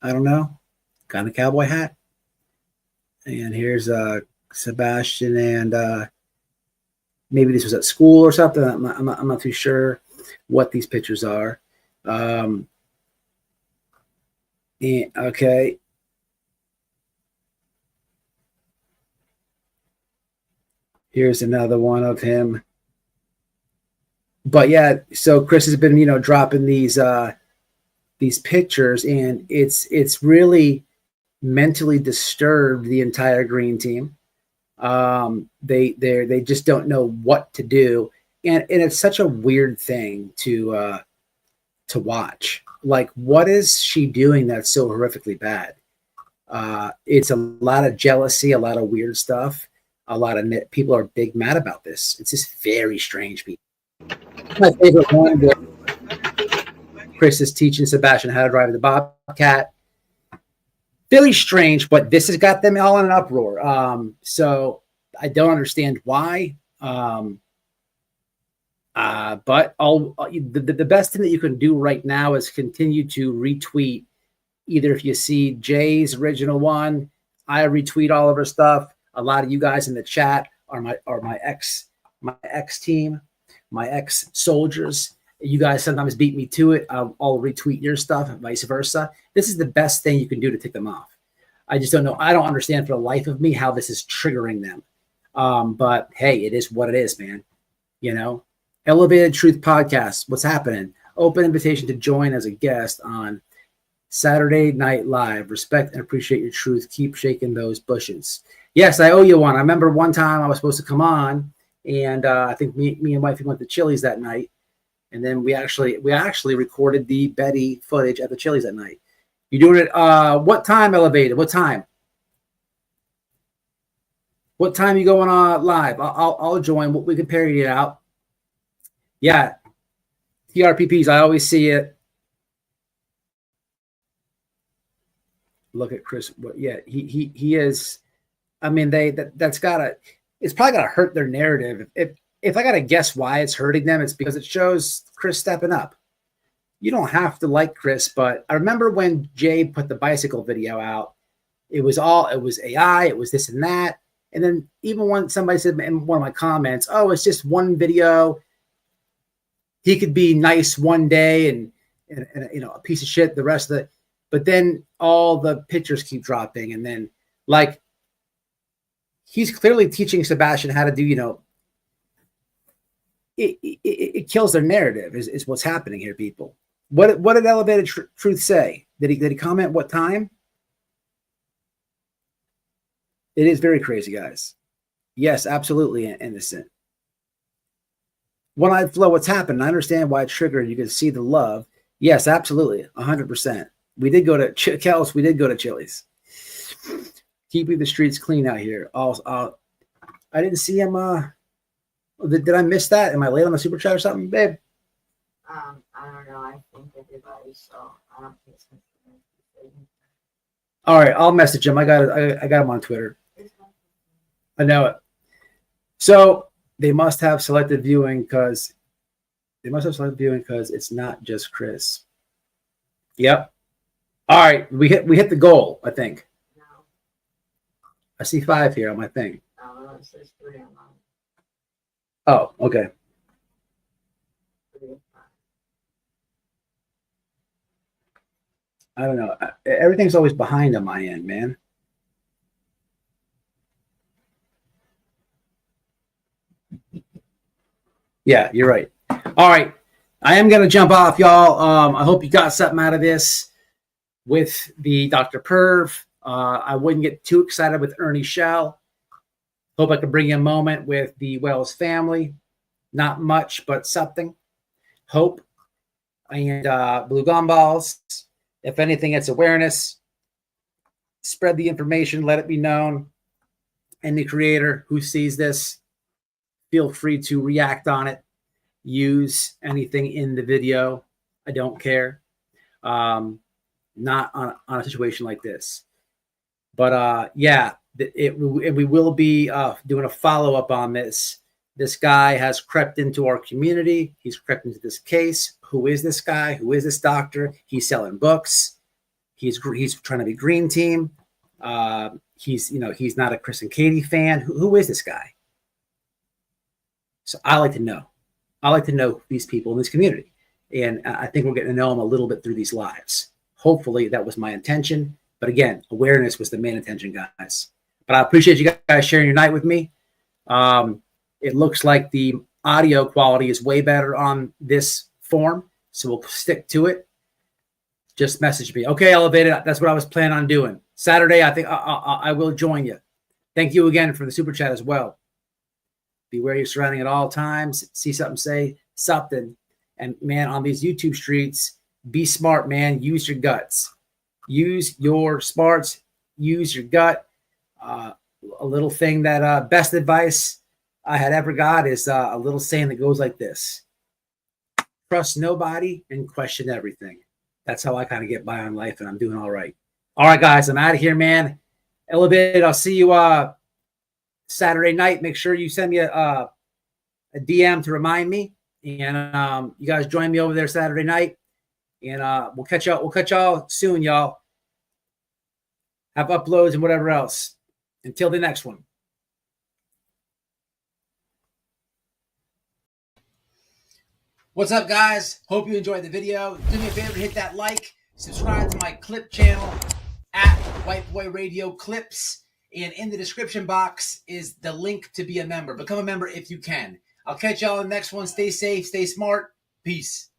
Speaker 3: I don't know. Got a cowboy hat. And here's Sebastian and maybe this was at school or something. I'm not too sure what these pictures are. Okay. Here's another one of him. But yeah, so Chris has been, dropping these pictures, and it's really mentally disturbed the entire green team. They just don't know what to do, and it's such a weird thing to watch. Like, what is she doing that's so horrifically bad? It's a lot of jealousy, a lot of weird stuff. A lot of people are big mad about this. It's just very strange. People. My favorite one was Chris is teaching Sebastian how to drive the Bobcat. Very strange, but this has got them all in an uproar. So I don't understand why. But the best thing that you can do right now is continue to retweet. Either if you see Jay's original one, I retweet all of her stuff. A lot of you guys in the chat are my ex team, my ex soldiers. You guys sometimes beat me to it. I'll retweet your stuff, and vice versa. This is the best thing you can do to tick them off. I just don't know. I don't understand for the life of me how this is triggering them. But hey, it is what it is, man. You know, Elevated Truth Podcast. What's happening? Open invitation to join as a guest on Saturday Night Live. Respect and appreciate your truth. Keep shaking those bushes. Yes, I owe you one. I remember one time I was supposed to come on, and I think me and Wifey went to Chili's that night, and then we actually recorded the Betty footage at the Chili's that night. You doing it? What time, Elevated? What time? What time you going on live? I'll join. We can parry it out. Yeah, TRPPs. I always see it. Look at Chris. Yeah, he is. I mean, that's gotta. It's probably gotta hurt their narrative. If I gotta guess why it's hurting them, it's because it shows Chris stepping up. You don't have to like Chris, but I remember when Jay put the bicycle video out, it was AI, it was this and that. And then even when somebody said in one of my comments, oh, it's just one video. He could be nice one day and you know, a piece of shit the rest of the, but then all the pictures keep dropping. And then like, he's clearly teaching Sebastian how to do, you know, it kills their narrative is what's happening here, people. What did Elevated Truth say? Did he comment what time? It is very crazy, guys. Yes, absolutely innocent. One-eyed flow, what's happened? I understand why it's triggered. You can see the love. Yes, absolutely, 100%. We did go to Kels. We did go to Chili's. Keeping the streets clean out here. I didn't see him. Did I miss that? Am I late on the super chat or something, babe?
Speaker 8: I don't know. I think everybody saw. I don't think so.
Speaker 3: All right, I'll message him. I got him on Twitter. I know it. So they must have selective viewing because it's not just Chris. Yep. All right, we hit the goal, I think.
Speaker 8: No.
Speaker 3: I see 5 here on my thing.
Speaker 8: No, it says 3 on mine.
Speaker 3: Oh, okay.
Speaker 8: 3 and 5.
Speaker 3: I don't know. Everything's always behind on my end, man. Yeah, you're right. All right. I am going to jump off, y'all. I hope you got something out of this with the Dr. Perv. I wouldn't get too excited with Ernie Shell. Hope I could bring you a moment with the Wells family. Not much, but something. Hope. And Blue Gumballs. If anything, it's awareness. Spread the information. Let it be known. And the creator who sees this, feel free to react on it. Use anything in the video. I don't care. Not on a situation like this. But yeah, we will be doing a follow-up on this. This guy has crept into our community. He's crept into this case. Who is this guy? Who is this doctor? He's selling books. He's trying to be green team. He's not a Chris and Katie fan. Who is this guy? So I like to know. I like to know these people in this community. And I think we're getting to know them a little bit through these lives. Hopefully that was my intention. But again, awareness was the main intention, guys. But I appreciate you guys sharing your night with me. It looks like the audio quality is way better on this form. So we'll stick to it. Just message me. Okay, Elevated. That's what I was planning on doing. Saturday, I think I will join you. Thank you again for the super chat as well. Beware your surrounding at all times. See something, say something. And man, on these YouTube streets, be smart, man. Use your guts. Use your smarts. Use your gut. A little thing that best advice I had ever got is a little saying that goes like this: trust nobody and question everything. That's how I kind of get by on life, and I'm doing all right. All right, guys, I'm out of here, man. Elevated. I'll see you Saturday night. Make sure you send me a DM to remind me, and you guys join me over there Saturday night, and we'll catch y'all soon, y'all. Have uploads and whatever else. Until the next one. What's up, guys? Hope you enjoyed the video. Do me a favor, hit that like, subscribe to my clip channel at White Boy Radio Clips, and in the description box is the link to be a member. Become a member if you can. I'll catch y'all in the next one. Stay safe, stay smart. Peace.